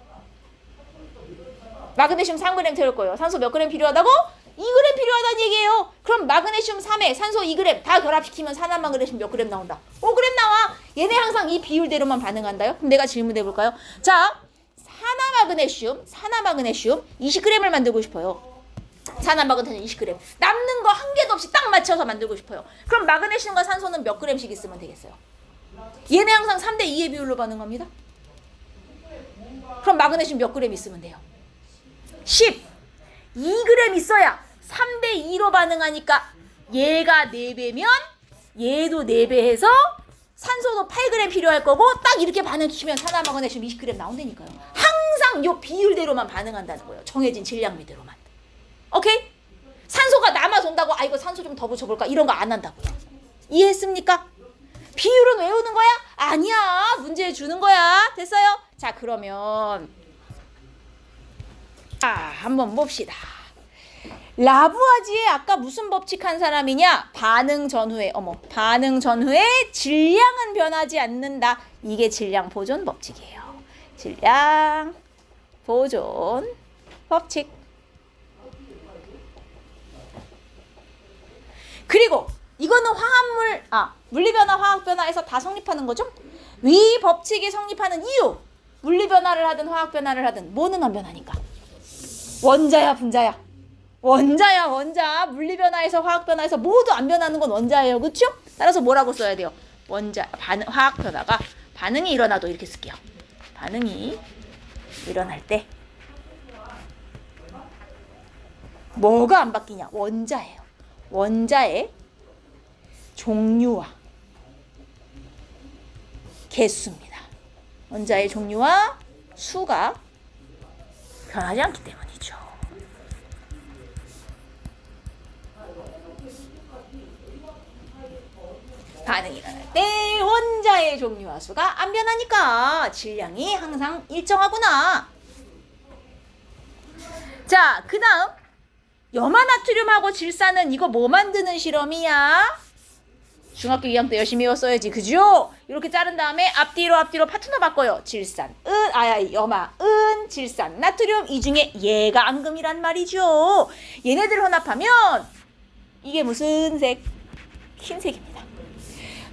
마그네슘 3g 태울 거예요. 산소 몇 g 필요하다고? 2g 필요하다는 얘기예요. 그럼 마그네슘 3에 산소 2g 다 결합시키면 산화 마그네슘 몇 g 나온다? 5g 나와. 얘네 항상 이 비율대로만 반응한다요? 그럼 내가 질문해 볼까요? 자, 산화 마그네슘 20g을 만들고 싶어요. 산화 마그네슘 20g. 남는 거 한 개도 없이 딱 맞춰서 만들고 싶어요. 그럼 마그네슘과 산소는 몇 g씩 있으면 되겠어요? 얘네 항상 3대2의 비율로 반응합니다. 그럼 마그네슘 몇 g 있으면 돼요? 10. 2g 있어야 3대2로 반응하니까 얘가 4배면 얘도 4배 해서 산소도 8g 필요할 거고 딱 이렇게 반응시키면 산화 마그네슘 20g 나온다니까요. 항상 요 비율대로만 반응한다는 거예요. 정해진 질량비대로만. 오케이? 산소가 남아서 온다고 이거 산소 좀 더 붙여볼까? 이런 거 안 한다고요. 이해했습니까? 비율은 외우는 거야? 아니야. 문제 주는 거야. 됐어요? 자, 그러면 한번 봅시다. 라부아지에 아까 무슨 법칙 한 사람이냐? 반응 전후에 질량은 변하지 않는다. 이게 질량 보존 법칙이에요. 질량 보존 법칙. 그리고 이거는 물리변화, 화학변화에서 다 성립하는 거죠? 위 법칙이 성립하는 이유. 물리변화를 하든 화학변화를 하든 뭐는 안 변하니까. 원자야, 분자야? 원자. 물리변화에서 화학변화에서 모두 안 변하는 건 원자예요. 그렇죠? 따라서 뭐라고 써야 돼요? 화학변화가 반응이 일어나도 이렇게 쓸게요. 반응이 일어날 때 뭐가 안 바뀌냐? 원자예요. 원자의 종류와 개수입니다. 원자의 종류와 수가 변하지 않기 때문이죠. 반응이 일어날 때 원자의 종류와 수가 안 변하니까 질량이 항상 일정하구나. 자, 그 다음 염화나트륨하고 질산은 이거 뭐 만드는 실험이야? 중학교 2학년 때 열심히 외웠어야지. 그죠? 이렇게 자른 다음에 앞뒤로 파트너 바꿔요. 질산, 염화, 질산, 나트륨. 이 중에 얘가 앙금이란 말이죠. 얘네들 혼합하면 이게 무슨 색? 흰색입니다.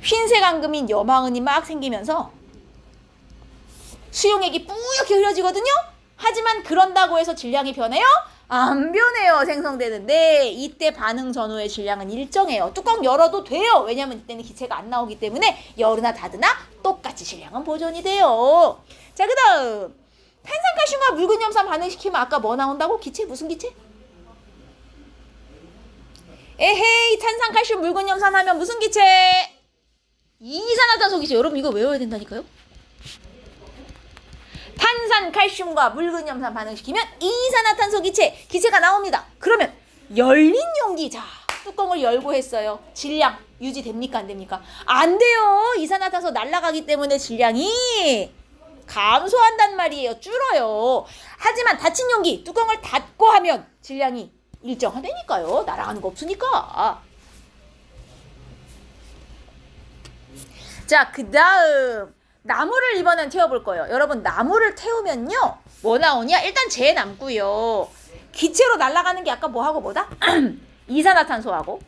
흰색 앙금인 염화은이 막 생기면서 수용액이 뿌옇게 흐려지거든요. 하지만 그런다고 해서 질량이 변해요? 안 변해요. 생성되는데 이때 반응 전후의 질량은 일정해요. 뚜껑 열어도 돼요. 왜냐면 이때는 기체가 안 나오기 때문에 열으나 닫으나 똑같이 질량은 보존이 돼요. 자, 그 다음 탄산칼슘과 묽은염산 반응시키면 아까 뭐 나온다고? 기체? 무슨 기체? 에헤이, 탄산칼슘 묽은염산 하면 무슨 기체? 이산화탄소 기체. 여러분 이거 외워야 된다니까요. 탄산, 칼슘과 묽은염산 반응시키면 이산화탄소 기체가 나옵니다. 그러면 열린 용기, 자, 뚜껑을 열고 했어요. 질량 유지됩니까? 안 됩니까? 안 돼요. 이산화탄소 날아가기 때문에 질량이 감소한단 말이에요. 줄어요. 하지만 닫힌 용기, 뚜껑을 닫고 하면 질량이 일정하다니까요. 날아가는 거 없으니까. 자, 그 다음 나무를 이번엔 태워볼 거예요. 여러분, 나무를 태우면요 뭐 나오냐? 일단 재 남고요. 기체로 날아가는 게 아까 뭐하고 뭐다? 이산화탄소하고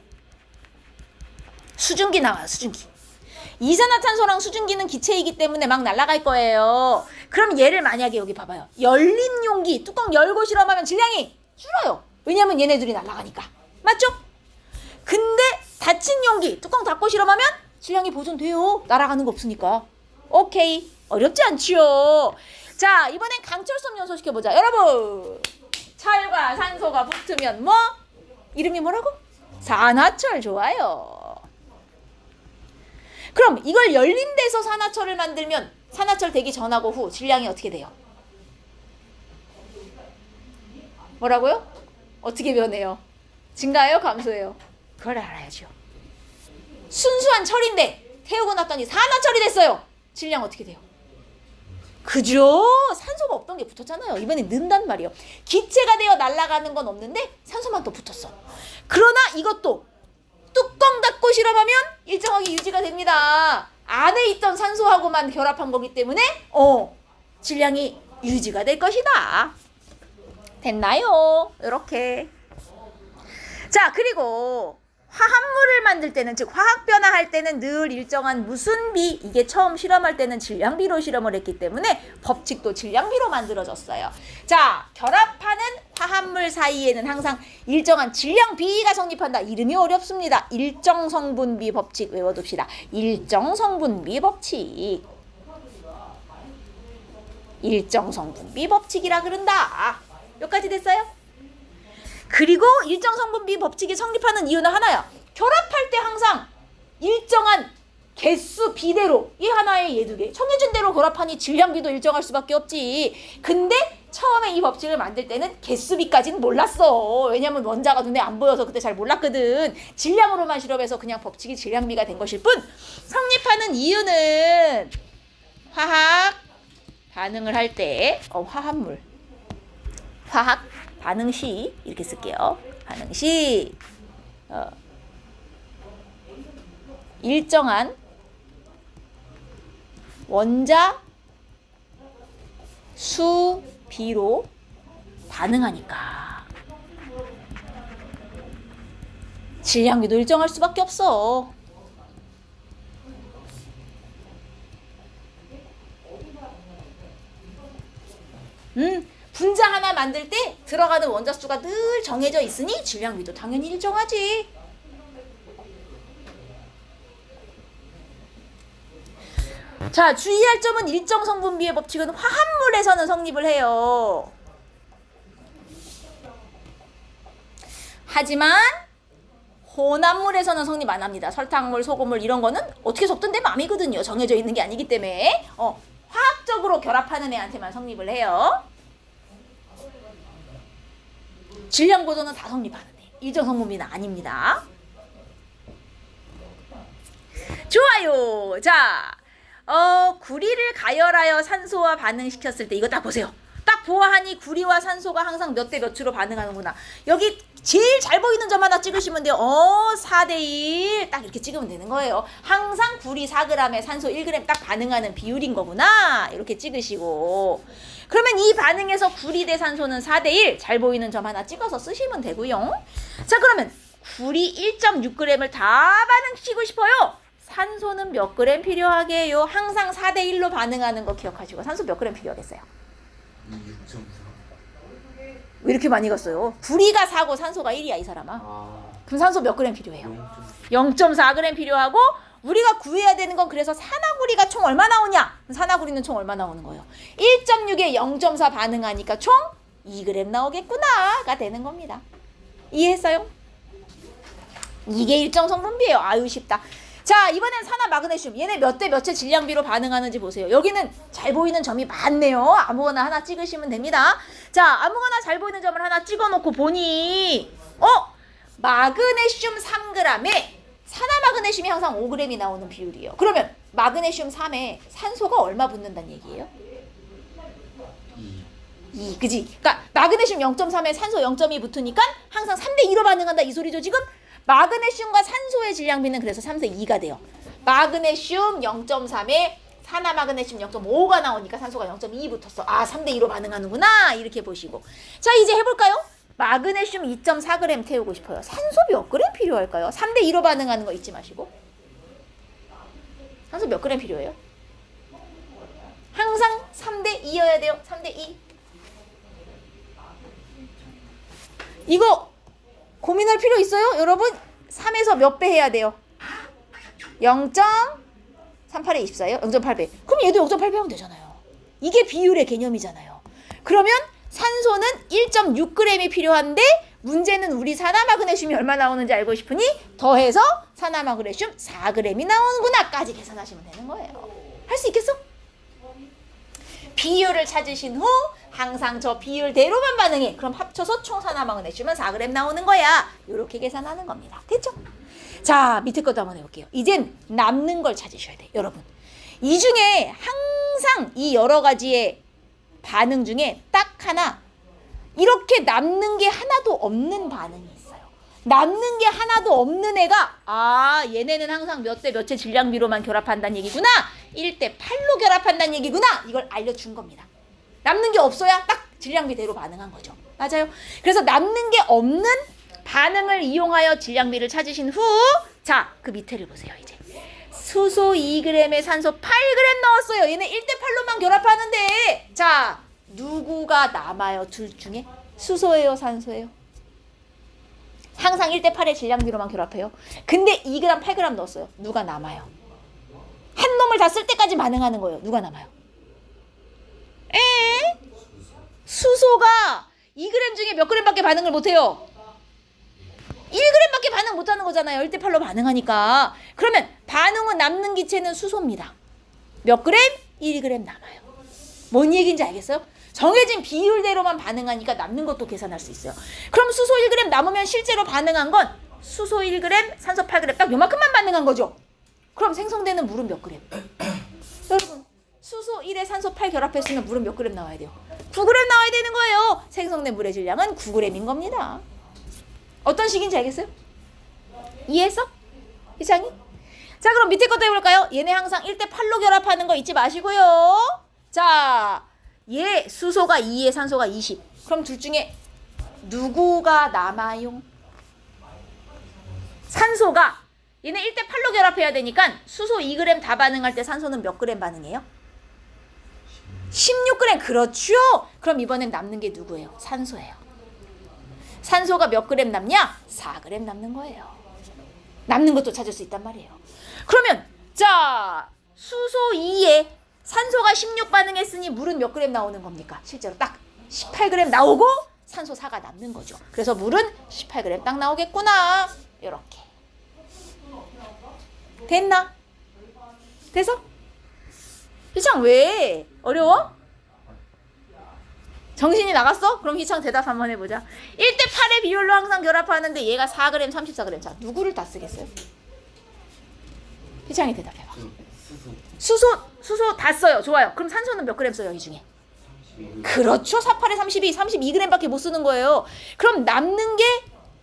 수증기 나와요. 수증기. 이산화탄소랑 수증기는 기체이기 때문에 막 날아갈 거예요. 그럼 얘를 만약에 여기 봐봐요. 열린 용기 뚜껑 열고 실험하면 질량이 줄어요. 왜냐면 얘네들이 날아가니까. 맞죠? 근데 닫힌 용기 뚜껑 닫고 실험하면 질량이 보존돼요. 날아가는 거 없으니까. 오케이. 어렵지 않지요. 자, 이번엔 강철섬 연소시켜보자. 여러분, 철과 산소가 붙으면 뭐? 이름이 뭐라고? 산화철. 좋아요. 그럼 이걸 열린 데서 산화철을 만들면 산화철 되기 전하고 후 질량이 어떻게 돼요? 뭐라고요? 어떻게 변해요? 증가해요? 감소해요? 그걸 알아야죠. 순수한 철인데 태우고 났더니 산화철이 됐어요. 질량 어떻게 돼요? 그죠? 산소가 없던 게 붙었잖아요. 이번엔 는단 말이에요. 기체가 되어 날아가는 건 없는데 산소만 또 붙었어. 그러나 이것도 뚜껑 닫고 실험하면 일정하게 유지가 됩니다. 안에 있던 산소하고만 결합한 거기 때문에 질량이 유지가 될 것이다. 됐나요? 이렇게. 자, 그리고 화합물을 만들 때는, 즉 화학 변화할 때는 늘 일정한 무순비, 이게 처음 실험할 때는 질량비로 실험을 했기 때문에 법칙도 질량비로 만들어졌어요. 자, 결합하는 화합물 사이에는 항상 일정한 질량비가 성립한다. 이름이 어렵습니다. 일정성분비 법칙 외워둡시다. 일정성분비 법칙. 일정성분비 법칙이라 그런다. 여기까지 됐어요? 그리고 일정성분비 법칙이 성립하는 이유는 하나야. 결합할 때 항상 일정한 개수 비대로 이 하나에 얘 두 개 정해진 대로 결합하니 질량비도 일정할 수밖에 없지. 근데 처음에 이 법칙을 만들 때는 개수비까지는 몰랐어. 왜냐면 원자가 눈에 안 보여서 그때 잘 몰랐거든. 질량으로만 실험해서 그냥 법칙이 질량비가 된 것일 뿐, 성립하는 이유는 화학 반응을 할 때 화합물 화학 반응 시 이렇게 쓸게요. 반응 시 일정한 원자 수 비로 반응하니까 질량비도 일정할 수밖에 없어. 분자 하나 만들 때 들어가는 원자 수가 늘 정해져 있으니 질량비도 당연히 일정하지. 자, 주의할 점은 일정 성분비의 법칙은 화합물에서는 성립을 해요. 하지만 혼합물에서는 성립 안 합니다. 설탕물, 소금물 이런 거는 어떻게 섞든 내 맘이거든요. 정해져 있는 게 아니기 때문에 화학적으로 결합하는 애한테만 성립을 해요. 질량 보존은 다 성립하는 애. 일정 성분비는 아닙니다. 좋아요. 자, 구리를 가열하여 산소와 반응시켰을 때 이거 딱 보세요. 딱 보아하니 구리와 산소가 항상 몇 대 몇으로 반응하는구나. 여기 제일 잘 보이는 점 하나 찍으시면 돼요. 4대 1. 딱 이렇게 찍으면 되는 거예요. 항상 구리 4g에 산소 1g 딱 반응하는 비율인 거구나. 이렇게 찍으시고. 그러면 이 반응에서 구리 대 산소는 4대 1. 잘 보이는 점 하나 찍어서 쓰시면 되고요. 자, 그러면 구리 1.6g을 다 반응시키고 싶어요. 산소는 몇 그램 필요하게요? 항상 4대 1로 반응하는 거 기억하시고. 산소 몇 그램 필요하겠어요? 6.4. 왜 이렇게 많이 갔어요? 구리가 4고 산소가 1이야, 이 사람아. 그럼 산소 몇 그램 필요해요? 0.4g 필요하고, 우리가 구해야 되는 건 그래서 산화구리가 총 얼마 나오냐? 산화구리는 총 얼마 나오는 거예요? 1.6에 0.4 반응하니까 총 2g 나오겠구나가 되는 겁니다. 이해했어요? 이게 일정 성분비예요. 아유, 쉽다. 자, 이번엔 산화 마그네슘. 얘네 몇 대 몇의 질량비로 반응하는지 보세요. 여기는 잘 보이는 점이 많네요. 아무거나 하나 찍으시면 됩니다. 자, 아무거나 잘 보이는 점을 하나 찍어놓고 보니 마그네슘 3g에 산화 마그네슘이 항상 5g이 나오는 비율이에요. 그러면 마그네슘 3에 산소가 얼마 붙는다는 얘기예요? 2, 그지? 그러니까 마그네슘 0.3에 산소 0.2 붙으니까 항상 3대 2로 반응한다 이 소리죠 지금? 마그네슘과 산소의 질량비는 그래서 3대 2가 돼요. 마그네슘 0.3에 산화 마그네슘 0.5가 나오니까 산소가 0.2 붙었어. 아, 3대 2로 반응하는구나. 이렇게 보시고. 자, 이제 해볼까요? 마그네슘 2.4g 태우고 싶어요. 산소 몇 그램 필요할까요? 3대 2로 반응하는 거 잊지 마시고. 산소 몇 그램 필요해요? 항상 3대 2여야 돼요. 3대 2. 이거 고민할 필요 있어요? 여러분 3에서 몇 배 해야 돼요? 0.38에 24예요? 0.8배. 그럼 얘도 0.8배 하면 되잖아요. 이게 비율의 개념이잖아요. 그러면 산소는 1.6g이 필요한데 문제는 우리 산화 마그네슘이 얼마 나오는지 알고 싶으니 더해서 산화 마그네슘 4g이 나오는구나 까지 계산하시면 되는 거예요. 할 수 있겠어? 비율을 찾으신 후 항상 저 비율대로만 반응해. 그럼 합쳐서 총 산화 마그네슘은 4g 나오는 거야. 이렇게 계산하는 겁니다. 됐죠? 자, 밑에 것도 한번 해볼게요. 이젠 남는 걸 찾으셔야 돼요. 여러분. 이 중에 항상 이 여러 가지의 반응 중에 딱 하나 이렇게 남는 게 하나도 없는 반응이 있어요. 남는 게 하나도 없는 애가 얘네는 항상 몇 대 몇의 질량비로만 결합한다는 얘기구나. 1대 8로 결합한다는 얘기구나. 이걸 알려준 겁니다. 남는 게 없어야 딱 질량비대로 반응한 거죠. 맞아요. 그래서 남는 게 없는 반응을 이용하여 질량비를 찾으신 후 자, 그 밑에를 보세요. 이제 수소 2g에 산소 8g 넣었어요. 얘네 1대 8로만 결합하는데 자, 누구가 남아요? 둘 중에? 수소예요? 산소예요? 항상 1대 8의 질량비로만 결합해요. 근데 2g, 8g 넣었어요. 누가 남아요? 한 놈을 다 쓸 때까지 반응하는 거예요. 누가 남아요? 수소가 2g 중에 몇 g밖에 반응을 못해요? 1g밖에 반응 못하는 거잖아요. 1대 8로 반응하니까. 그러면 반응은 남는 기체는 수소입니다. 몇 그램? 1g 남아요. 뭔 얘기인지 알겠어요? 정해진 비율대로만 반응하니까 남는 것도 계산할 수 있어요. 그럼 수소 1g 남으면 실제로 반응한 건 수소 1g, 산소 8g 딱 요만큼만 반응한 거죠. 그럼 생성되는 물은 몇 그램? 여러분, 수소 1에 산소 8 결합했으면 물은 몇 그램 나와야 돼요? 9g 나와야 되는 거예요. 생성된 물의 질량은 9g인 겁니다. 어떤 식인지 알겠어요? 이해했어? 이상이? 자, 그럼 밑에 것도 해볼까요? 얘네 항상 1대 8로 결합하는 거 잊지 마시고요. 자, 얘 수소가 2에 산소가 20. 그럼 둘 중에 누구가 남아요? 산소가 얘네 1대 8로 결합해야 되니까 수소 2g 다 반응할 때 산소는 몇 g 반응해요? 16g. 그렇죠. 그럼 이번엔 남는 게 누구예요? 산소예요. 산소가 몇 g 남냐? 4g 남는 거예요. 남는 것도 찾을 수 있단 말이에요. 그러면 자, 수소 2에 산소가 16 반응했으니 물은 몇 g 나오는 겁니까? 실제로 딱 18g 나오고 산소 4가 남는 거죠. 그래서 물은 18g 딱 나오겠구나. 이렇게. 됐나? 돼서? 희창 왜? 어려워? 정신이 나갔어? 그럼 희창 대답 한번 해보자. 1대8의 비율로 항상 결합하는데 얘가 4g, 34g. 자, 누구를 다 쓰겠어요? 희창이 대답해봐. 수소 다 써요. 좋아요. 그럼 산소는 몇 그램 써요, 이 중에? 그렇죠. 48에 32, 32g밖에 못 쓰는 거예요. 그럼 남는 게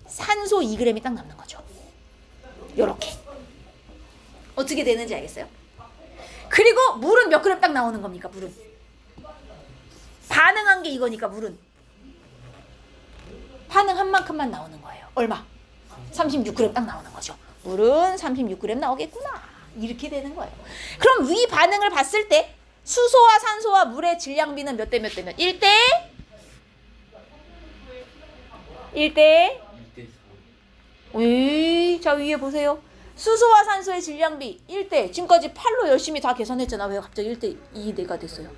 산소 2g이 딱 남는 거죠. 요렇게. 어떻게 되는지 알겠어요? 그리고 물은 몇 그램 딱 나오는 겁니까? 물은. 반응한 게 이거니까 물은. 반응한 만큼만 나오는 거예요. 얼마? 36g 딱 나오는 거죠. 물은 36g 나오겠구나. 이렇게 되는 거예요. 그럼 위 반응을 봤을 때 수소와 산소와 물의 질량비는 몇 대 몇 대 몇? 1대? 1대? 자, 위에 보세요. 수소와 산소의 질량비 1대. 지금까지 8로 열심히 다 계산했잖아. 왜 갑자기 1대 2대가 됐어요?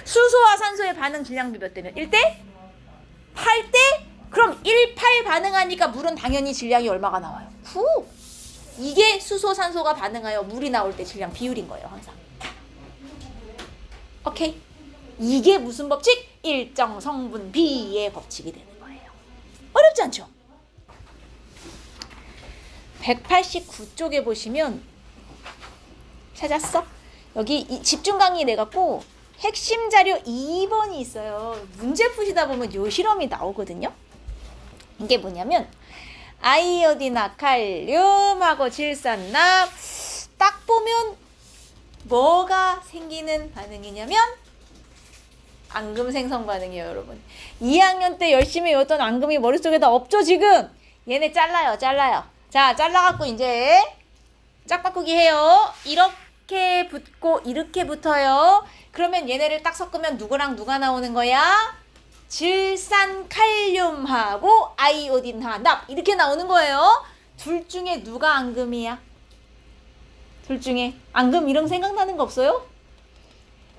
수소와 산소의 반응 질량비 몇 대면? 1대? 8대? 그럼 1, 8 반응하니까 물은 당연히 질량이 얼마가 나와요? 9. 이게 수소, 산소가 반응하여 물이 나올 때 질량 비율인 거예요. 항상. 오케이? 이게 무슨 법칙? 일정 성분 B의 법칙이 되는 거예요. 어렵지 않죠? 189쪽에 보시면 찾았어? 여기 집중 강의 내갖고 핵심 자료 2번이 있어요. 문제 푸시다 보면 요 실험이 나오거든요. 이게 뭐냐면 아이오딘과 칼륨하고 질산납 딱 보면 뭐가 생기는 반응이냐면 앙금 생성 반응이에요, 여러분. 2학년 때 열심히 외웠던 앙금이 머릿속에다 없죠, 지금? 얘네 잘라요. 자, 잘라갖고 이제 짝바꾸기 해요. 이렇게 붙고 이렇게 붙어요. 그러면 얘네를 딱 섞으면 누구랑 누가 나오는 거야? 질산칼륨하고 아이오딘화 납 이렇게 나오는 거예요. 둘 중에 누가 앙금이야? 둘 중에 앙금 이름 생각나는 거 없어요?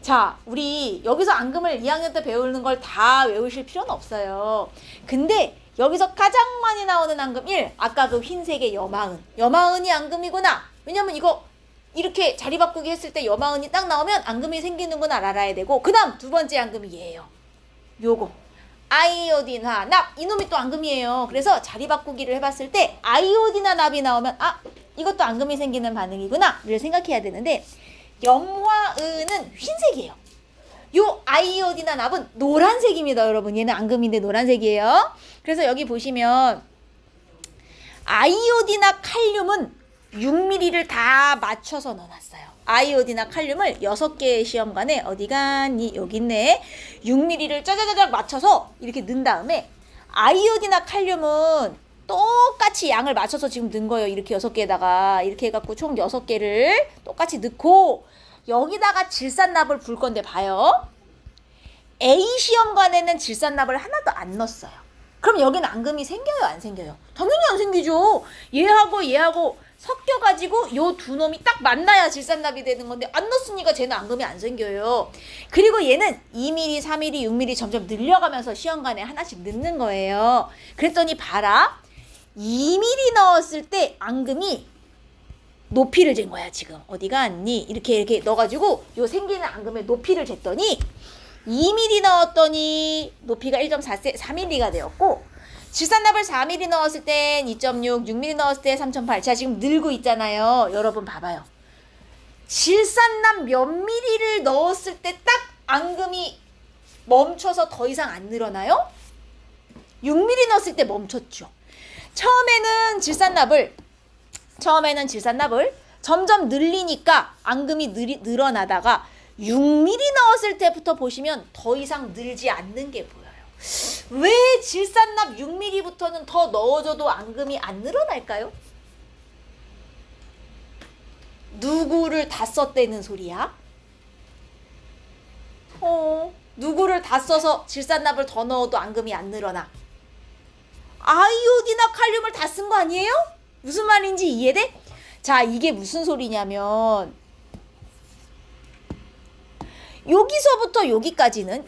자, 우리 여기서 앙금을 2학년 때 배우는 걸 다 외우실 필요는 없어요. 근데 여기서 가장 많이 나오는 앙금 1, 아까 그 흰색의 여마은. 여마은이 앙금이구나. 왜냐면 이거 이렇게 자리 바꾸기 했을 때 여마은이 딱 나오면 앙금이 생기는구나 알아야 되고, 그 다음 두 번째 앙금이 얘예요. 요거 아이오딘화 납, 이놈이 또 앙금이에요. 그래서 자리 바꾸기를 해봤을 때 아이오딘화 납이 나오면 아, 이것도 앙금이 생기는 반응이구나 를 생각해야 되는데, 염화은은 흰색이에요. 요 아이오딘화 납은 노란색입니다, 여러분. 얘는 앙금인데 노란색이에요. 그래서 여기 보시면 아이오딘화 칼륨은 6mm를 다 맞춰서 넣어놨어요. 아이오딘화 칼륨을 6개의 시험관에 어디 갔니? 여기 있네. 6mm를 짜자자작 맞춰서 이렇게 넣은 다음에 아이오딘화 칼륨은 똑같이 양을 맞춰서 지금 넣은 거예요. 이렇게 6개에다가 이렇게 해갖고 총 6개를 똑같이 넣고 여기다가 질산납을 볼 건데 봐요. A 시험관에는 질산납을 하나도 안 넣었어요. 그럼 여기는 앙금이 생겨요, 안 생겨요? 당연히 안 생기죠. 얘하고 섞여가지고 요 두 놈이 딱 만나야 질산납이 되는 건데 안 넣었으니까 쟤는 앙금이 안 생겨요. 그리고 얘는 2mm, 4mm, 6mm 점점 늘려가면서 시험관에 하나씩 넣는 거예요. 그랬더니 봐라. 2mm 넣었을 때 앙금이 높이를 잰 거야, 지금. 어디 갔니? 이렇게 넣어가지고 요 생기는 앙금의 높이를 쟀더니 2mm 넣었더니 높이가 1.4mm가 되었고, 질산납을 4mm 넣었을 땐 2.6, 6mm 넣었을 때 3.8. 자, 지금 늘고 있잖아요. 여러분 봐봐요. 질산납 몇 mm를 넣었을 때 딱 앙금이 멈춰서 더 이상 안 늘어나요? 6mm 넣었을 때 멈췄죠. 처음에는 질산납을 점점 늘리니까 앙금이 늘어나다가 6mm 넣었을 때부터 보시면 더 이상 늘지 않는 게 보여요. 왜 질산납 6mm부터는 더 넣어줘도 앙금이 안 늘어날까요? 누구를 다 썼다는 소리야? 누구를 다 써서 질산납을 더 넣어도 앙금이 안 늘어나? 아이오딘과 칼륨을 다 쓴 거 아니에요? 무슨 말인지 이해돼? 자, 이게 무슨 소리냐면 여기서부터 여기까지는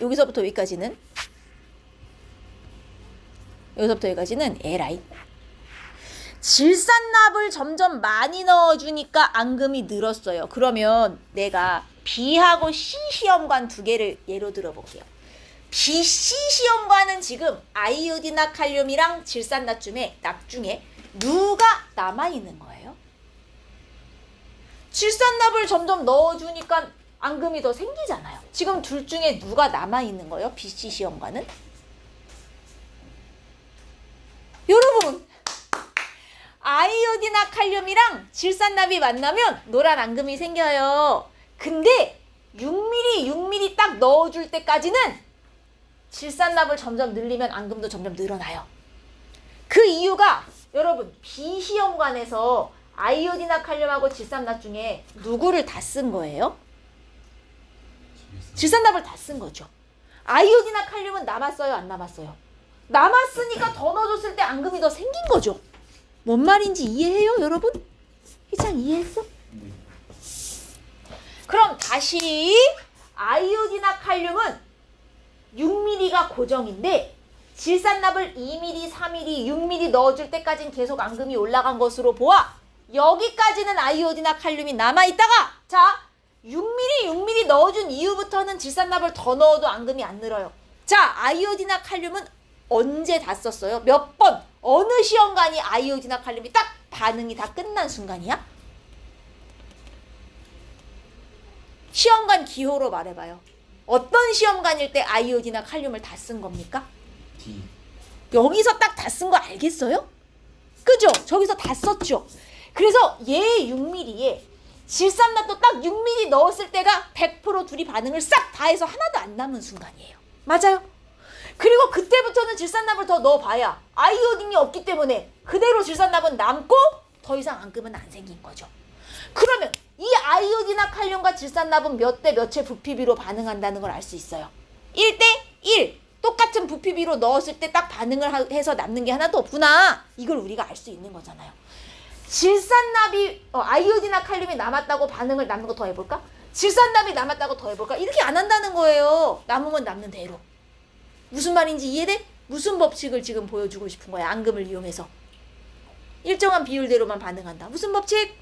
여기서부터 여기까지는 Li. 질산납을 점점 많이 넣어주니까 앙금이 늘었어요. 그러면 내가 B하고 C 시험관 두 개를 예로 들어볼게요. B, C 시험관은 지금 아이오디나 칼륨이랑 질산납 중에 누가 남아있는 거예요? 질산납을 점점 넣어주니까 앙금이 더 생기잖아요. 지금 둘 중에 누가 남아있는 거예요? B, C 시험관은? 여러분, 아이오디나 칼륨이랑 질산납이 만나면 노란 앙금이 생겨요. 근데 6mm 딱 넣어줄 때까지는 질산납을 점점 늘리면 앙금도 점점 늘어나요. 그 이유가 여러분 B 시험관에서 아이오디나 칼륨하고 질산납 중에 누구를 다 쓴 거예요? 질산납을 다 쓴 거죠. 아이오디나 칼륨은 남았어요? 안 남았어요? 남았으니까 더 넣어줬을 때 앙금이 더 생긴 거죠. 뭔 말인지 이해해요, 여러분? 희창 이해했어? 그럼 다시 아이오디나 칼륨은 6mm가 고정인데 질산납을 2mm, 3mm, 6mm 넣어줄 때까지는 계속 앙금이 올라간 것으로 보아 여기까지는 아이오디나 칼륨이 남아있다가 자 6mm 넣어준 이후부터는 질산납을 더 넣어도 앙금이 안 늘어요. 자 아이오디나 칼륨은 언제 다 썼어요? 몇 번? 어느 시험관이 아이오디나 칼륨이 딱 반응이 다 끝난 순간이야? 시험관 기호로 말해봐요. 어떤 시험관일 때 아이오디나 칼륨을 다 쓴 겁니까? D. 여기서 딱 다 쓴 거 알겠어요? 그죠? 저기서 다 썼죠? 그래서 얘 6mm에 질산납도 딱 6mm 넣었을 때가 100% 둘이 반응을 싹 다 해서 하나도 안 남은 순간이에요. 맞아요? 그리고 그때부터는 질산납을 더 넣어봐야 아이오딘이 없기 때문에 그대로 질산납은 남고 더 이상 앙금은 안 생긴 거죠. 그러면 이 아이오딘과 칼륨과 질산납은 몇 대 몇의 부피비로 반응한다는 걸 알 수 있어요. 1대 1. 똑같은 부피비로 넣었을 때 딱 반응을 해서 남는 게 하나도 없구나. 이걸 우리가 알 수 있는 거잖아요. 질산납이 아이오딘과 칼륨이 남았다고 반응을 남는 거 더 해볼까? 질산납이 남았다고 더 해볼까? 이렇게 안 한다는 거예요. 남으면 남는 대로. 무슨 말인지 이해돼? 무슨 법칙을 지금 보여주고 싶은 거야? 앙금을 이용해서. 일정한 비율대로만 반응한다. 무슨 법칙?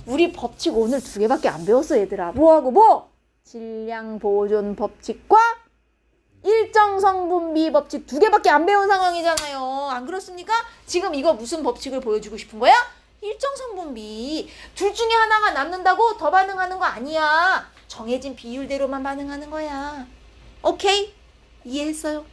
우리 법칙 오늘 2개밖에 안 배웠어 얘들아. 뭐하고 뭐? 질량 보존 법칙과 일정 성분비 법칙 2개밖에 안 배운 상황이잖아요. 안 그렇습니까? 지금 이거 무슨 법칙을 보여주고 싶은 거야? 일정 성분비. 둘 중에 하나가 남는다고 더 반응하는 거 아니야. 정해진 비율대로만 반응하는 거야. 오케이? 이해했어요?